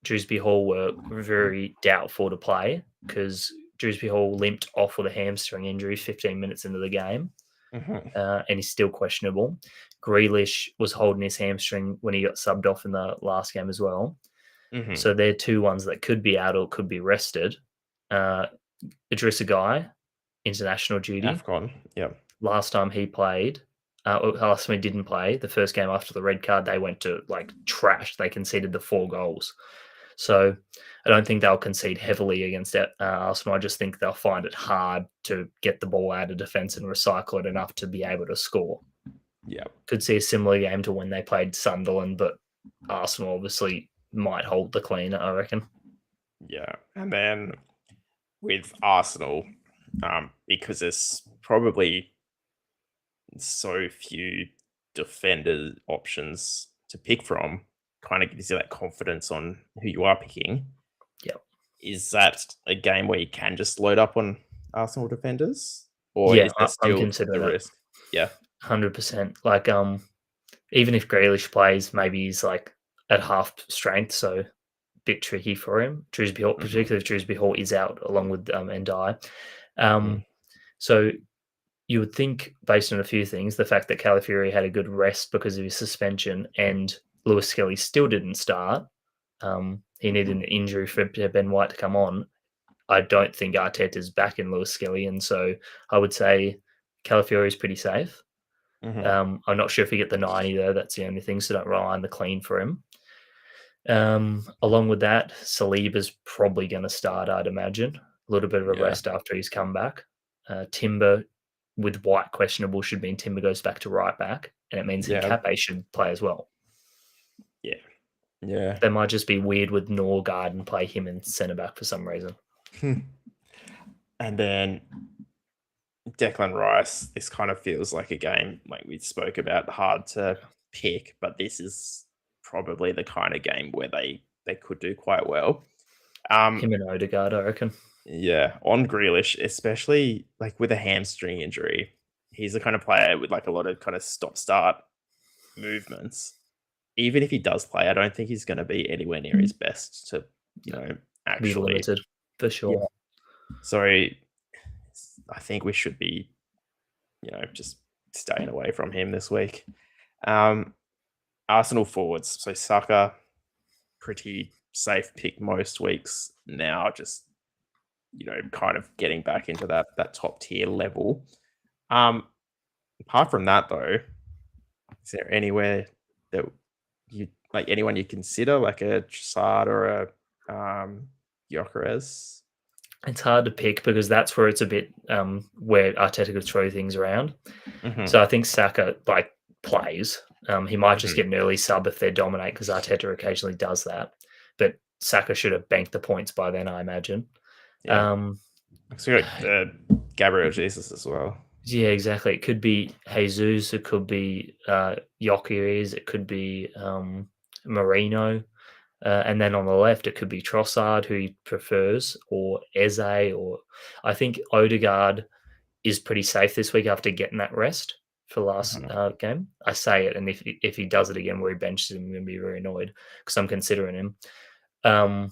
Dewsbury Hall were very doubtful to play because Dewsbury Hall limped off with a hamstring injury 15 minutes into the game, Mhm. and he's still questionable. Grealish was holding his hamstring when he got subbed off in the last game as well. Mhm. So they're two ones that could be out or could be rested. Idrissa Guy, international duty. AFCON. Yep. Last time he played, last time he didn't play, the first game after the red card, they went to like trash. They conceded the 4 goals. So I don't think they'll concede heavily against Arsenal. I just think they'll find it hard to get the ball out of defence and recycle it enough to be able to score. Yep. Could see a similar game to when they played Sunderland, but Arsenal obviously might hold the clean, I reckon. Yeah. And then with Arsenal, because there's probably so few defender options to pick from, kind of gives you that confidence on who you are picking. Yeah. Is that a game where you can just load up on Arsenal defenders, or Yeah, is there I'm still the considering it risk? Yeah. 100%. Like, even if Grealish plays, maybe he's like at half strength, so a bit tricky for him. Dewsbury Hall, Hmm. particularly if Dewsbury Hall is out along with Ndai. Hmm. So you would think, based on a few things, the fact that Calafiori had a good rest because of his suspension and Lewis Skelly still didn't start. He needed an injury for Ben White to come on. I don't think Arteta's back in Lewis Skelly, and so I would say Calafiori is pretty safe. Hmm. I'm not sure if you get the 90 though. That's the only thing, so don't rely on the clean for him. Along with that, Saliba's probably going to start, I'd imagine. A little bit of a Yeah. rest after he's come back. Timber, with White questionable, should mean Timber goes back to right back, and it means Yeah. Hincape should play as well. Yeah. Yeah. They might just be weird with Norgard and play him in centre back for some reason. And then Declan Rice, this kind of feels like a game like we spoke about, hard to pick, but this is probably the kind of game where they could do quite well. Him and Odegaard, I reckon. Yeah, on Grealish, especially like with a hamstring injury, he's the kind of player with like a lot of kind of stop start movements. Even if he does play, I don't think he's going to be anywhere near his best to, you know, Be actually. limited for Yeah. sure. So I think we should be, just staying away from him this week. Um, Arsenal forwards. So Saka, pretty safe pick most weeks now, just, kind of getting back into that top tier level. Um, Apart from that though, is there anywhere that you like anyone you consider, like a Trossard or a Gyökeres? It's hard to pick because that's where it's a bit where Arteta could throw things around. Mhm, So I think Saka plays. He might just mhm. get an early sub if they dominate because Arteta occasionally does that. But Saka should have banked the points by then, I imagine. Yeah. Um, So you got, Gabriel Jesus as well. yeah, exactly. It could be Jesus. It could be Gyökeres. It could be Marino. And then on the left, it could be Trossard, who he prefers, or Eze, or I think Odegaard is pretty safe this week after getting that rest for last Mhm. game. I say it, and if he does it again where he benches him, I'm going to be very annoyed because I'm considering him. Um,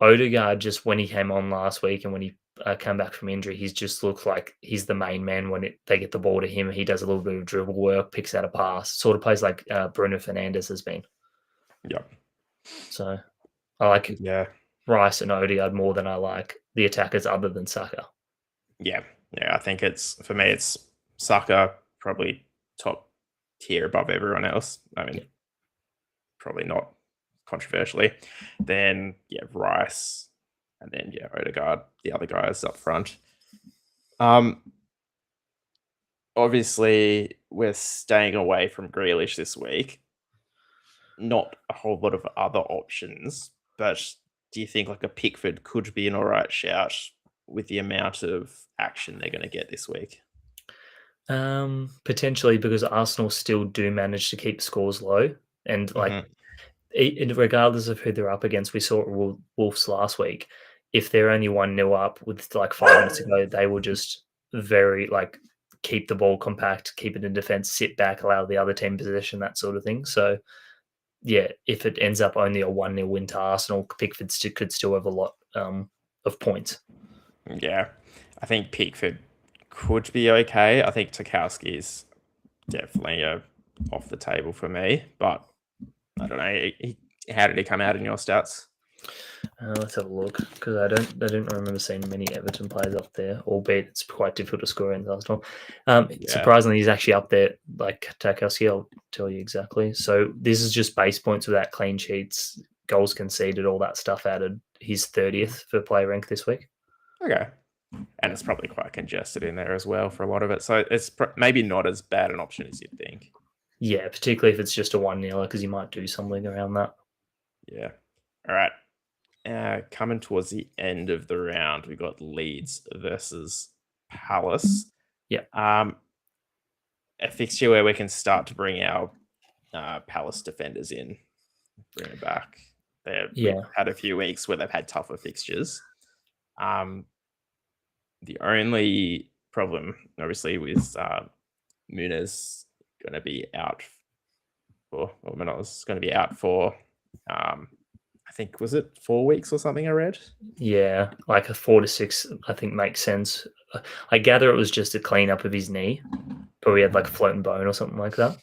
Odegaard, just when he came on last week and when he came back from injury, he's just looked like he's the main man when they get the ball to him. He does a little bit of dribble work, picks out a pass, sort of plays like Bruno Fernandes has been. Yep. So I like Yeah. Rice and Odegaard more than I like the attackers other than Saka. Yeah. Yeah. I think for me, it's Saka, probably top tier above everyone else. I mean, Yeah. probably not controversially. Then, yeah, Rice, and then, yeah, Odegaard, the other guys up front. Um, Obviously, we're staying away from Grealish this week. Not a whole lot of other options, but do you think like a Pickford could be an all right shout with the amount of action they're going to get this week? Potentially because Arsenal still do manage to keep scores low, and like Hmm. regardless of who they're up against, we saw Wolves last week. If they're only 1-0 up with like 5 minutes to go, they will just very keep the ball compact, keep it in defense, sit back, allow the other team possession, that sort of thing. So yeah, if it ends up only a 1-0 win to Arsenal, Pickford could still have a lot of points. Yeah, I think Pickford could be okay. I think Tarkowski is definitely off the table for me, but I don't know. How did he come out in your stats? Let's have a look because I don't remember seeing many Everton players up there. Albeit it's quite difficult to score in Arsenal. Yeah. Surprisingly, he's actually up there. Like Tarkowski, I'll tell you exactly. So this is just base points without clean sheets, goals conceded, all that stuff added. He's 30th for player rank this week. Okay. And it's probably quite congested in there as well for a lot of it. So it's maybe not as bad an option as you'd think. Yeah, particularly if it's just a 1-0 because you might do something around that. Yeah. All right. Coming towards the end of the round, we got Leeds versus Palace. Yeah, Um, a fixture where we can start to bring our Palace defenders in, bring them back. We've yeah, had a few weeks where they've had tougher fixtures. Um, the only problem, obviously, with Muniz going to be out or Manos going to be out for, I think, was it 4 weeks or something I read? yeah. Like a 4 to 6, I think makes sense. I gather it was just a cleanup of his knee, but we had like a floating bone or something like that.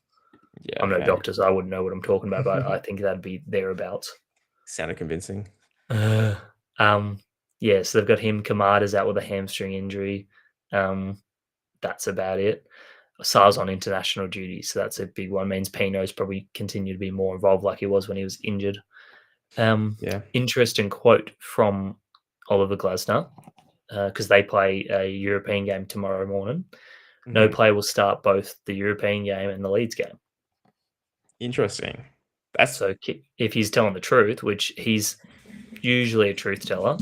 Yeah, I'm no okay. doctor, so I wouldn't know what I'm talking about, but I think that'd be thereabouts. Sounded convincing. Uh, um, yeah, so they've got him. Kamada's out with a hamstring injury. Um, that's about it. Sar's on international duty, so that's a big one. Means Pino's probably continue to be more involved like he was when he was injured. Yeah. Interesting quote from Oliver Glasner because they play a European game tomorrow morning. No Mhm. player will start both the European game and the Leeds game. Interesting. That's So if he's telling the truth, which he's usually a truth teller,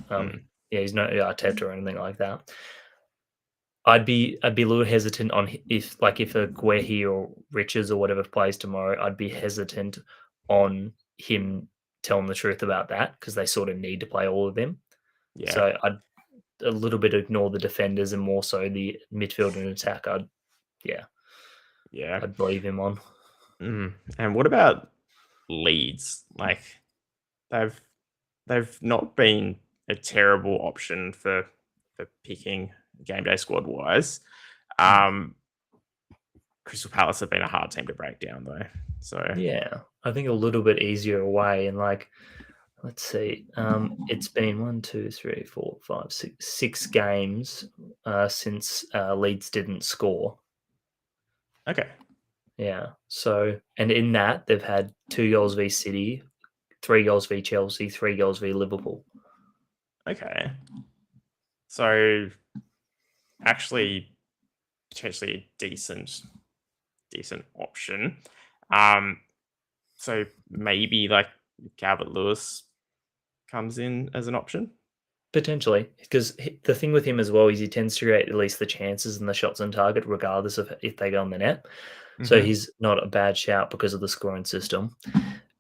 mm, yeah, he's not Arteta or anything like that. I'd be a little hesitant on if a Guehi or Richards or whatever plays tomorrow. I'd be hesitant on him telling the truth about that because they sort of need to play all of them. yeah, So I'd a little bit ignore the defenders and more so the midfield and attack. Yeah, yeah. I'd believe him on. And what about Leeds? Like they've they've not been a terrible option for picking game day squad wise. Mm. Um, Crystal Palace have been a hard team to break down though. So Yeah, I think a little bit easier away and like let's see. It's been 1, 2, 3, 4, 5, 6 games since Leeds didn't score. okay, Yeah. So, and in that they've had 2 goals v City, 3 goals v Chelsea, 3 goals v Liverpool. okay. So actually potentially a decent option. Um, so maybe like Calvert Lewis comes in as an option. Potentially, because the thing with him as well is he tends to create at least the chances and the shots on target, regardless of if they go on the net. So Hmm. he's not a bad shout because of the scoring system.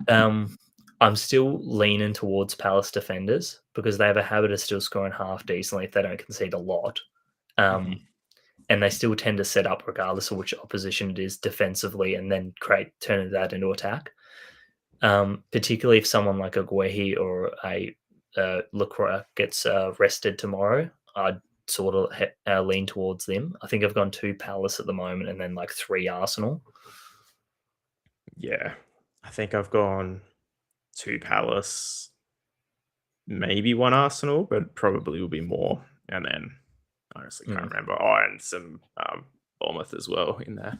Um, I'm still leaning towards Palace defenders because they have a habit of still scoring half decently if they don't concede a lot. Hmm. Um, and they still tend to set up regardless of which opposition it is defensively and then turn that into attack. Particularly if someone like a Guehi or a Lacroix gets rested tomorrow, I'd sort of lean towards them. I think I've gone 2 Palace at the moment and then like 3 Arsenal. Yeah, I think I've gone 2 Palace, maybe 1 Arsenal, but probably will be more. And then I honestly can't Mm. remember. Oh, and some Bournemouth as well in there.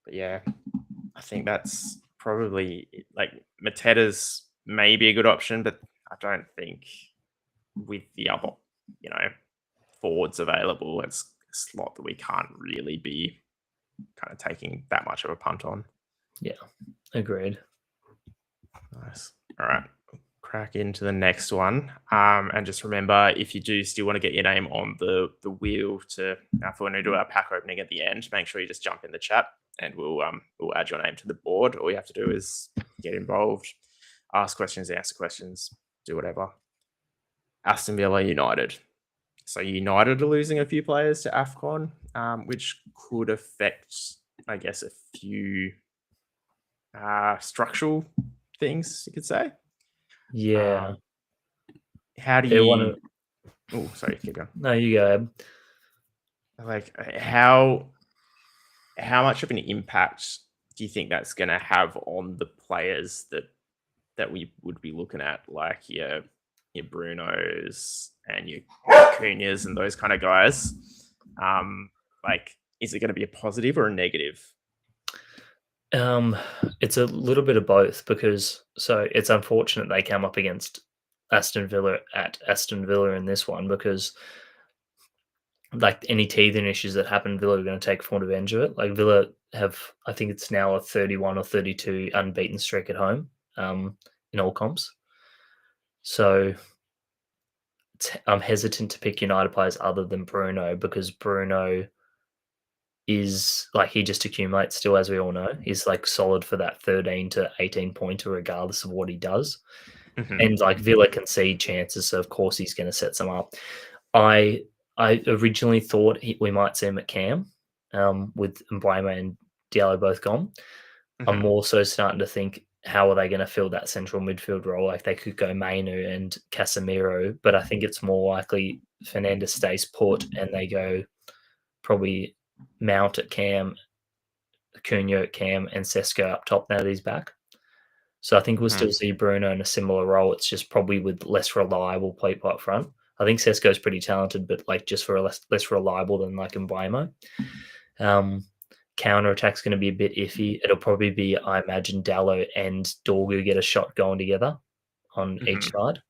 But yeah, I think that's probably like Mateta's maybe a good option, but I don't think with the other, you know, forwards available, it's a slot that we can't really be kind of taking that much of a punt on. Yeah, agreed. Nice. All right. Crack into the next one. And just remember, if you do still want to get your name on the wheel to for when we do our pack opening at the end, make sure you just jump in the chat and we'll add your name to the board. All you have to do is get involved, ask questions, answer questions, do whatever. Aston Villa United. So United are losing a few players to AFCON, which could affect, I guess, a few structural things, you could say. Yeah, How do they're one you? of. Oh, sorry, keep going. No, you go. Eb. Like how much of an impact do you think that's going to have on the players that we would be looking at, like your Brunos and your Cunhas and those kind of guys? Like, is it going to be a positive or a negative? Um, it's a little bit of both because it's unfortunate they came up against Aston Villa at Aston Villa in this one because like any teething issues that happen, Villa are going to take full advantage of it. Like Villa have, I think it's now a 31 or 32 unbeaten streak at home in all comps. So I'm hesitant to pick United players other than Bruno because Bruno is like he just accumulates still, as we all know. He's like solid for that 13 to 18 pointer, regardless of what he does. Mhm. And like Villa concede chances, so of course he's going to set some up. I originally thought we might see him at Cam, with Mbeumo and Diallo both gone. I'm Mhm. also starting to think, how are they going to fill that central midfield role? Like they could go Mainu and Casemiro, but I think it's more likely Fernandes stays put and they go probably Mount at Cam, Cunha at Cam, and Sesko up top now that he's back. So I think we'll Mhm. still see Bruno in a similar role. It's just probably with less reliable people up front. I think Sesko's pretty talented, but like just for a less reliable than like Mbeumo. Um, Counter attack's going to be a bit iffy. It'll probably be, I imagine, Dallo and Dorgu get a shot going together on each Mhm. side.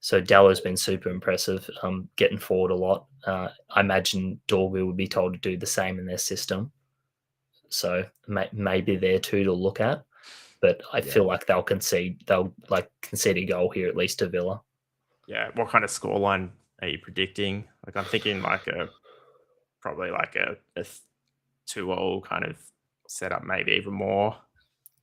So Dallo's been super impressive, getting forward a lot. I imagine Dorgu would be told to do the same in their system. So maybe they're two to look at, but I Yeah. feel like they'll like concede a goal here at least to Villa. Yeah. What kind of scoreline are you predicting? Like, I'm thinking like a probably like a 2-all kind of setup, maybe even more.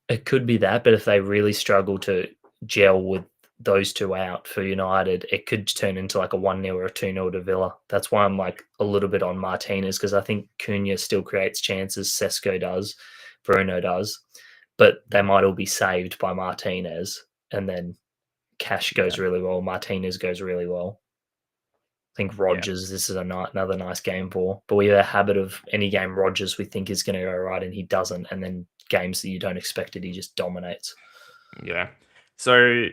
It could be that, but if they really struggle to gel with those two out for United, it could turn into like a 1-0 or a 2-0 to Villa. That's why I'm like a little bit on Martinez because I think Cunha still creates chances, Sesko does, Bruno does, but they might all be saved by Martinez, and then Cash Yeah. goes really well, Martinez goes really well. I think Yeah. Rodgers, this is another nice game for, but we have a habit of any game Rodgers we think is going to go right and he doesn't, and then games that you don't expect it, he just dominates. Yeah. So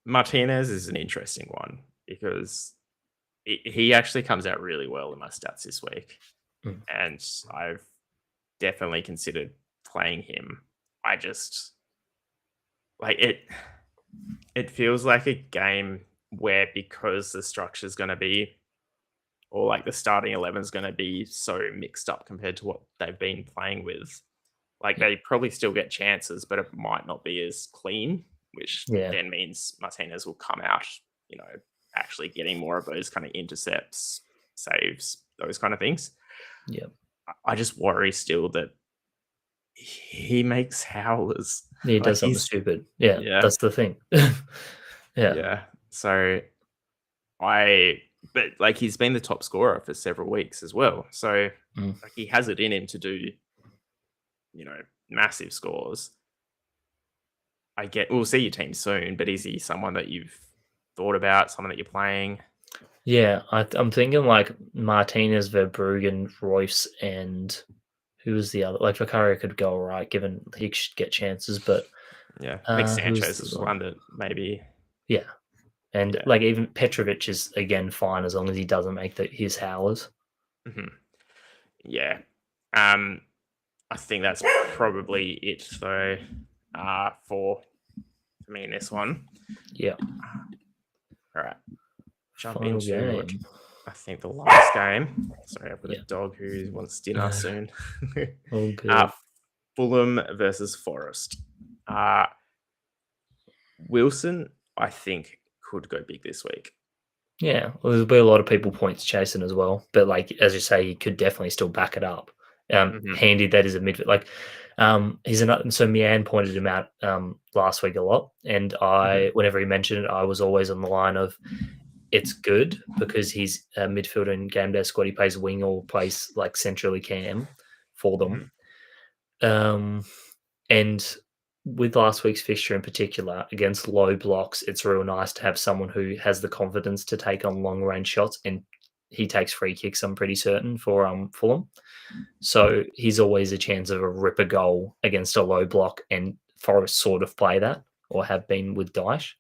Martinez is an interesting one because he actually comes out really well in my stats this week, Mm. and I've definitely considered playing him. I just like it. It feels like a game where because the structure is going to be, or like the starting 11 is going to be so mixed up compared to what they've been playing with. Like Yeah, they probably still get chances, but it might not be as clean, which yeah, then means Martinez will come out, you know, actually getting more of those kind of intercepts, saves, those kind of things. yeah. I just worry still that he makes howlers. He Like does something he's stupid. Yeah, yeah, that's the thing. Yeah. yeah. So I but like he's been the top scorer for several weeks as well. So Mm. like he has it in him to do, you know, massive scores. I get we'll see your team soon, but is he someone that you've thought about, someone that you're playing? Yeah, I'm thinking like Martinez, Verbruggen, Royce, and who was the other? Like Vicario could go all right, given he should get chances, but Yeah. I think who was Sanchez the is one? one that maybe Yeah, and yeah. like even Petrovic is again fine as long as he doesn't make his howlers. Mhm. Yeah. I think that's probably it though, for me in this one. Yeah, All right. Jump final into game. I think the last game. Sorry, I've got a Yeah, dog who wants dinner soon. all uh, good. Fulham versus Forest. Uh, Wilson, I think, could go big this week. Yeah, well, there'll be a lot of people points chasing as well, but like as you say, he could definitely still back it up. Hmm. Handy that is a midfield. Like, he's another. So Mian pointed him out last week a lot, and Hmm. whenever he mentioned it, I was always on the line of it's good because he's a midfielder in GameDay squad. He plays wing or plays like centrally cam for them. Hmm. Um, and with last week's fixture in particular, against low blocks, it's real nice to have someone who has the confidence to take on long range shots, and he takes free kicks. I'm pretty certain for Fulham, so he's always a chance of a ripper goal against a low block, and Forest sort of play that or have been with Dyche,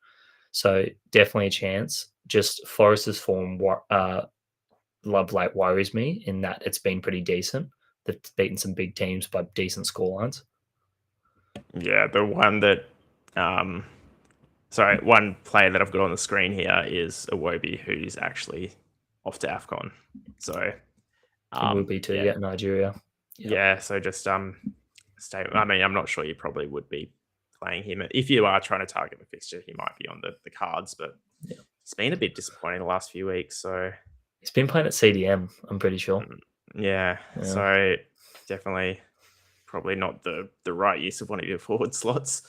so definitely a chance. Just Forest's form, love like worries me in that it's been pretty decent. They've beaten some big teams by decent scorelines. Yeah, the one that, um, sorry, one player that I've got on the screen here is Iwobi, who's actually off to AFCON. So, It will be too. yeah, Yeah, Nigeria. Yeah. yeah. So just stay. I mean, I'm not sure you probably would be playing him. If you are trying to target the fixture, he might be on the cards, but Yeah. he's been a bit disappointing the last few weeks. So He's been playing at CDM, I'm pretty sure. yeah, Yeah. so definitely probably not the right use of one of your forward slots.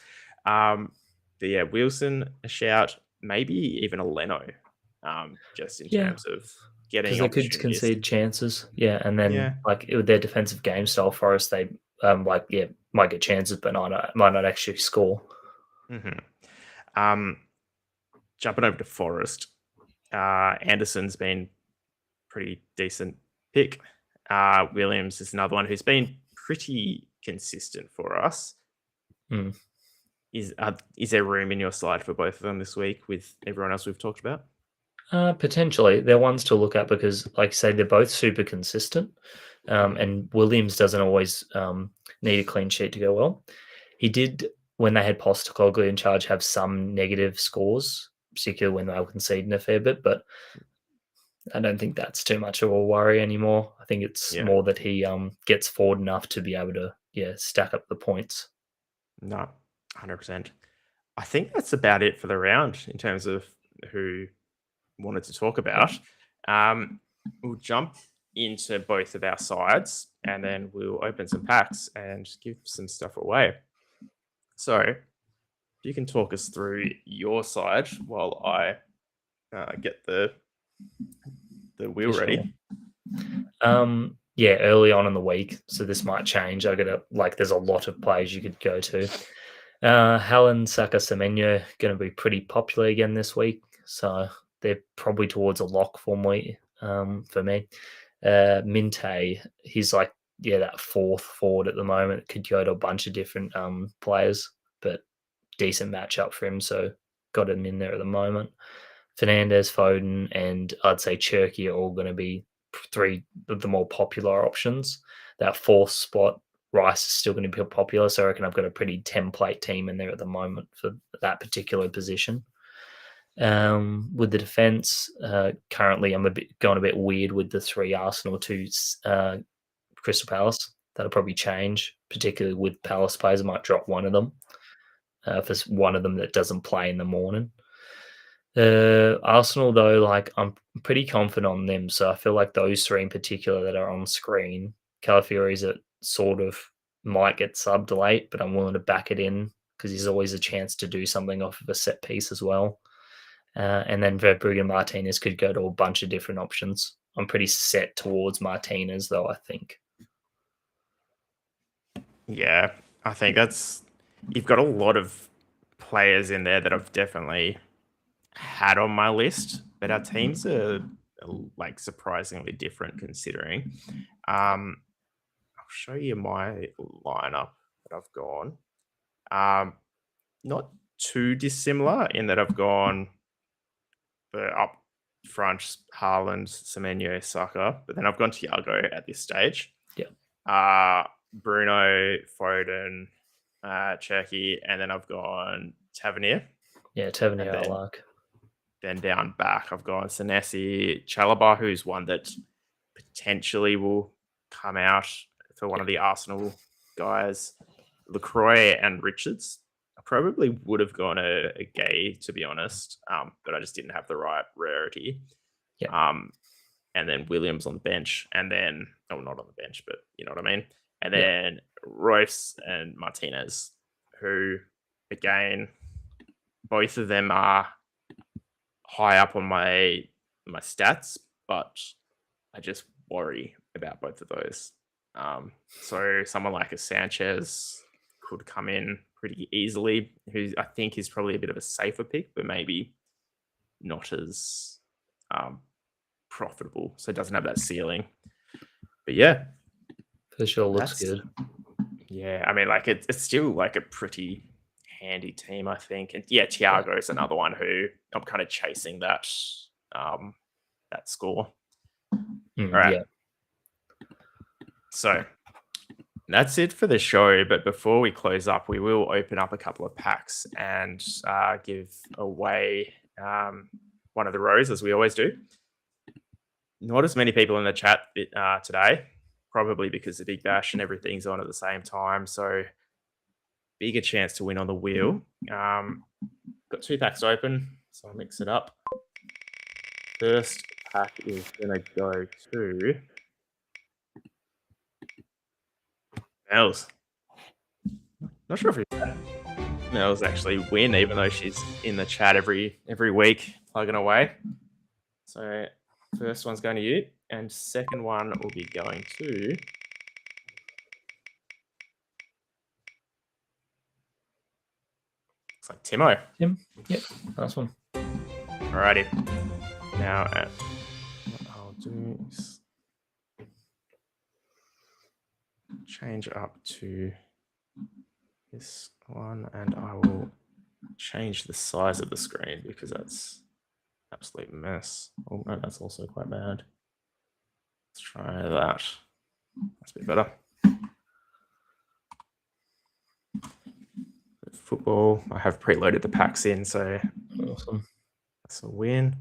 But yeah, Wilson a shout, maybe even a Leno, just in Yeah, terms of because getting they could opportunities. concede chances. Yeah, and then, Yeah. like, with their defensive game style, Forest, they, might get chances, but might not actually score. hmm Jumping over to Forest, Anderson's been pretty decent pick. Williams is another one who's been pretty consistent for us. Mm. Is there room in your slide for both of them this week with everyone else we've talked about? Potentially, they're ones to look at because, like I say, they're both super consistent, and Williams doesn't always need a clean sheet to go well. He did, when they had Postecoglou in charge, have some negative scores, particularly when they were conceding a fair bit, but I don't think that's too much of a worry anymore. I think it's Yeah, more that he gets forward enough to be able to stack up the points. no, 100%. I think that's about it for the round in terms of who wanted to talk Yeah. about. We'll jump into both of our sides and then we'll open some packs and give some stuff away. So, if you can talk us through your side while I get the wheel For sure. ready. Yeah, early on in the week, so this might change. There's a lot of players you could go to. Helen, Saka, Semenyo going to be pretty popular again this week, so they're probably towards a lock for me. Minte, he's like that fourth forward at the moment. Could go to a bunch of different players, but decent matchup for him, so got him in there at the moment. Fernandez, Foden, and I'd say Cherky are all going to be three of the more popular options. That fourth spot, Rice is still going to be popular, so I reckon I've got a pretty template team in there at the moment for that particular position. With the defense, currently I'm going a bit weird with the three Arsenal, two Crystal Palace. That'll probably change, particularly with Palace players. I might drop one of them if there's one of them that doesn't play in the morning. Arsenal, though, like I'm pretty confident on them. So I feel like those three in particular that are on screen, Calafiori's that sort of might get subbed late, but I'm willing to back it in because there's always a chance to do something off of a set piece as well. And then Verbrugge and Martinez could go to a bunch of different options. I'm pretty set towards Martinez, though, I think. Yeah, I think you've got a lot of players in there that I've definitely had on my list, but our teams are like surprisingly different considering. I'll show you my lineup that I've gone. Not too dissimilar in that I've gone the up front Haaland, Semenyo, Saka, but then I've gone Thiago at this stage. Yeah. Bruno, Foden, Cherky, and then I've gone Tavernier. Yeah, And Tavernier I then, like. then down back, I've gone Senesi, Chalobah, who's one that potentially will come out for one of the Arsenal guys. LaCroix and Richards. I probably would have gone a Gay, to be honest, but I just didn't have the right rarity. Yeah. And then Williams on the bench, and then not on the bench, but you know what I mean. And Yeah. then Royce and Martinez, who again, both of them are high up on my stats, but I just worry about both of those. So someone like a Sanchez could come in pretty easily, who I think is probably a bit of a safer pick, but maybe not as profitable, so it doesn't have that ceiling. But yeah, For sure, looks that's good. yeah. I mean, like it's still like a pretty handy team, I think. And yeah, Thiago is another one who I'm kind of chasing that that score. All right. Yeah. So that's it for the show. But before we close up, we will open up a couple of packs and give away one of the rows, as we always do. Not as many people in the chat today, probably because the Big Bash and everything's on at the same time. So bigger chance to win on the wheel. Got 2 packs open, so I'll mix it up. First pack is gonna go to Nels. Not sure if Nels actually win, even though she's in the chat every week plugging away. So first one's going to you, and second one will be going to looks like Timo. Tim? Yep, nice one. Alrighty. Now what I'll do is change up to this one, and I will change the size of the screen because that's absolute mess. Oh no, that's also quite bad. Let's try that. That's a bit better. Football. I have preloaded the packs in, so Awesome. that's a win.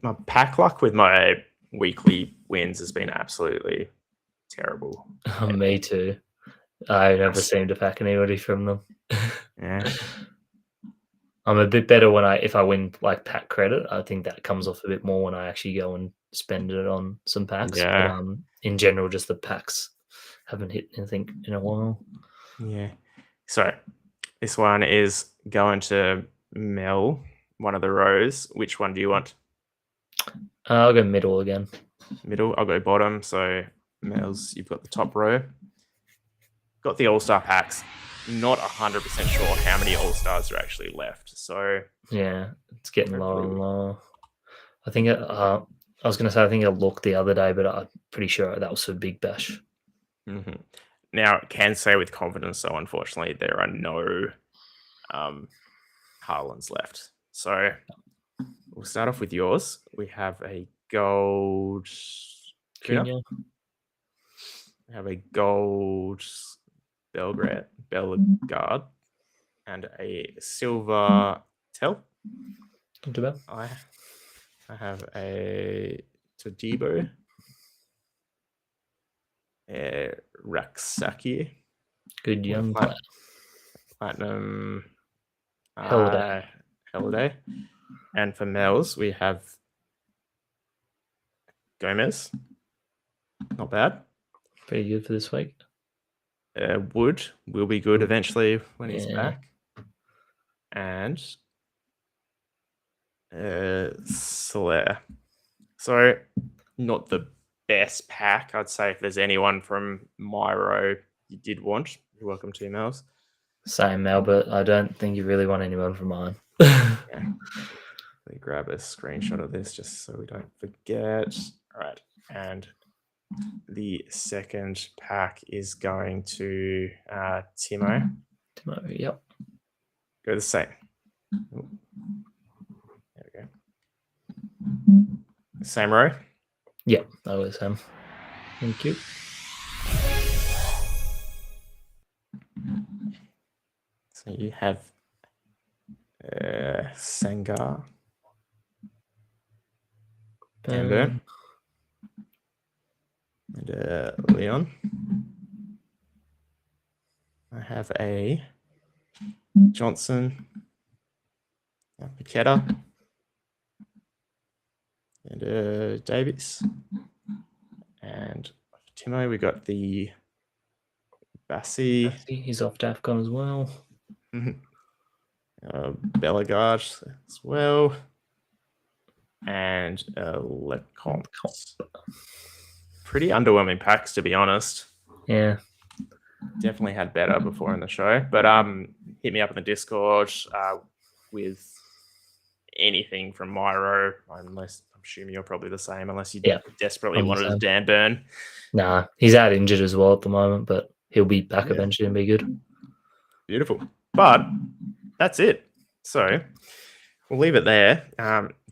My pack luck with my weekly wins has been absolutely terrible. Me too. I never seem to pack anybody from them. Yeah. I'm a bit better if I win like pack credit. I think that comes off a bit more when I actually go and spend it on some packs. Yeah. But in general, just the packs haven't hit anything in a while. Yeah. So this one is going to Mel, one of the rows. Which one do you want? I'll go middle again. Middle. I'll go bottom. So Mel's, you've got the top row. Got the All-Star packs. Not 100% sure how many All-Stars are actually left. So yeah, it's getting lower and lower. I think I was going to say I think I looked the other day, but I'm pretty sure that was for Big Bash. Mm-hmm. Now, I can say with confidence, though, unfortunately, there are no Harlands left. So we'll start off with yours. We have a gold Cunha. We have a gold Belgrade, and a silver Tell. Not too bad. I have a Todibo, a Raksaki. Good young player. Platinum Holiday. And for Mel's, we have Gomez. Not bad. Pretty good for this week. Wood will be good eventually when he's back. And Solaire. So not the best pack. I'd say if there's anyone from my row you did want, you're welcome to emails. Same, Mel, but I don't think you really want anyone from mine. Yeah. Let me grab a screenshot of this just so we don't forget. All right. And the second pack is going to Timo. Timo, yep. Go the same. Ooh. There we go. Same row? Yep, that was him. Thank you. So you have Sangar, Amber, and Leon. I have a Johnson, Paqueta, and Davies. And Timo, we got the Bassi. He's off DAFCON as well. Bellegarde as well. And Lecomte. Pretty underwhelming packs, to be honest. Yeah. Definitely had better before in the show. But hit me up in the Discord with anything from Myro, unless I'm assuming you're probably the same, unless you desperately wanted a Dan Burn. Nah, he's out injured as well at the moment, but he'll be back eventually and be good. Beautiful. But that's it. So we'll leave it there.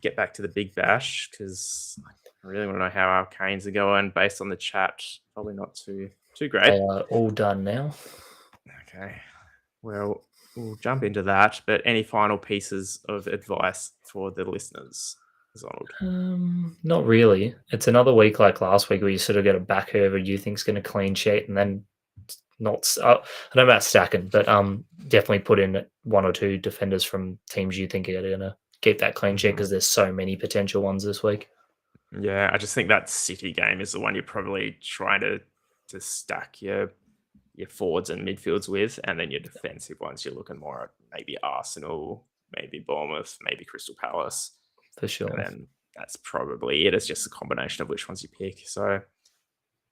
Get back to the Big Bash because I really want to know how our Canes are going. Based on the chat, probably not too great. They are all done now. Okay. Well, we'll jump into that. But any final pieces of advice for the listeners, Zonald? Not really. It's another week like last week where you sort of get a back whoever you think's going to clean sheet, and then I don't know about stacking, but definitely put in one or two defenders from teams you think are going to keep that clean sheet because there's so many potential ones this week. Yeah, I just think that City game is the one you're probably trying to stack your forwards and midfields with, and then your defensive ones you're looking more at maybe Arsenal, maybe Bournemouth, maybe Crystal Palace, For and sure. then that's probably it. It's just a combination of which ones you pick. So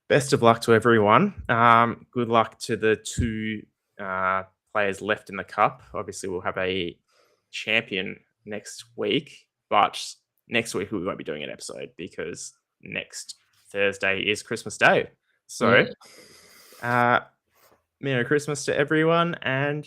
best of luck to everyone. Good luck to the two players left in the cup. Obviously, we'll have a champion next week, but next week we won't be doing an episode because next Thursday is Christmas Day. So, Yeah. uh, Merry Christmas to everyone, and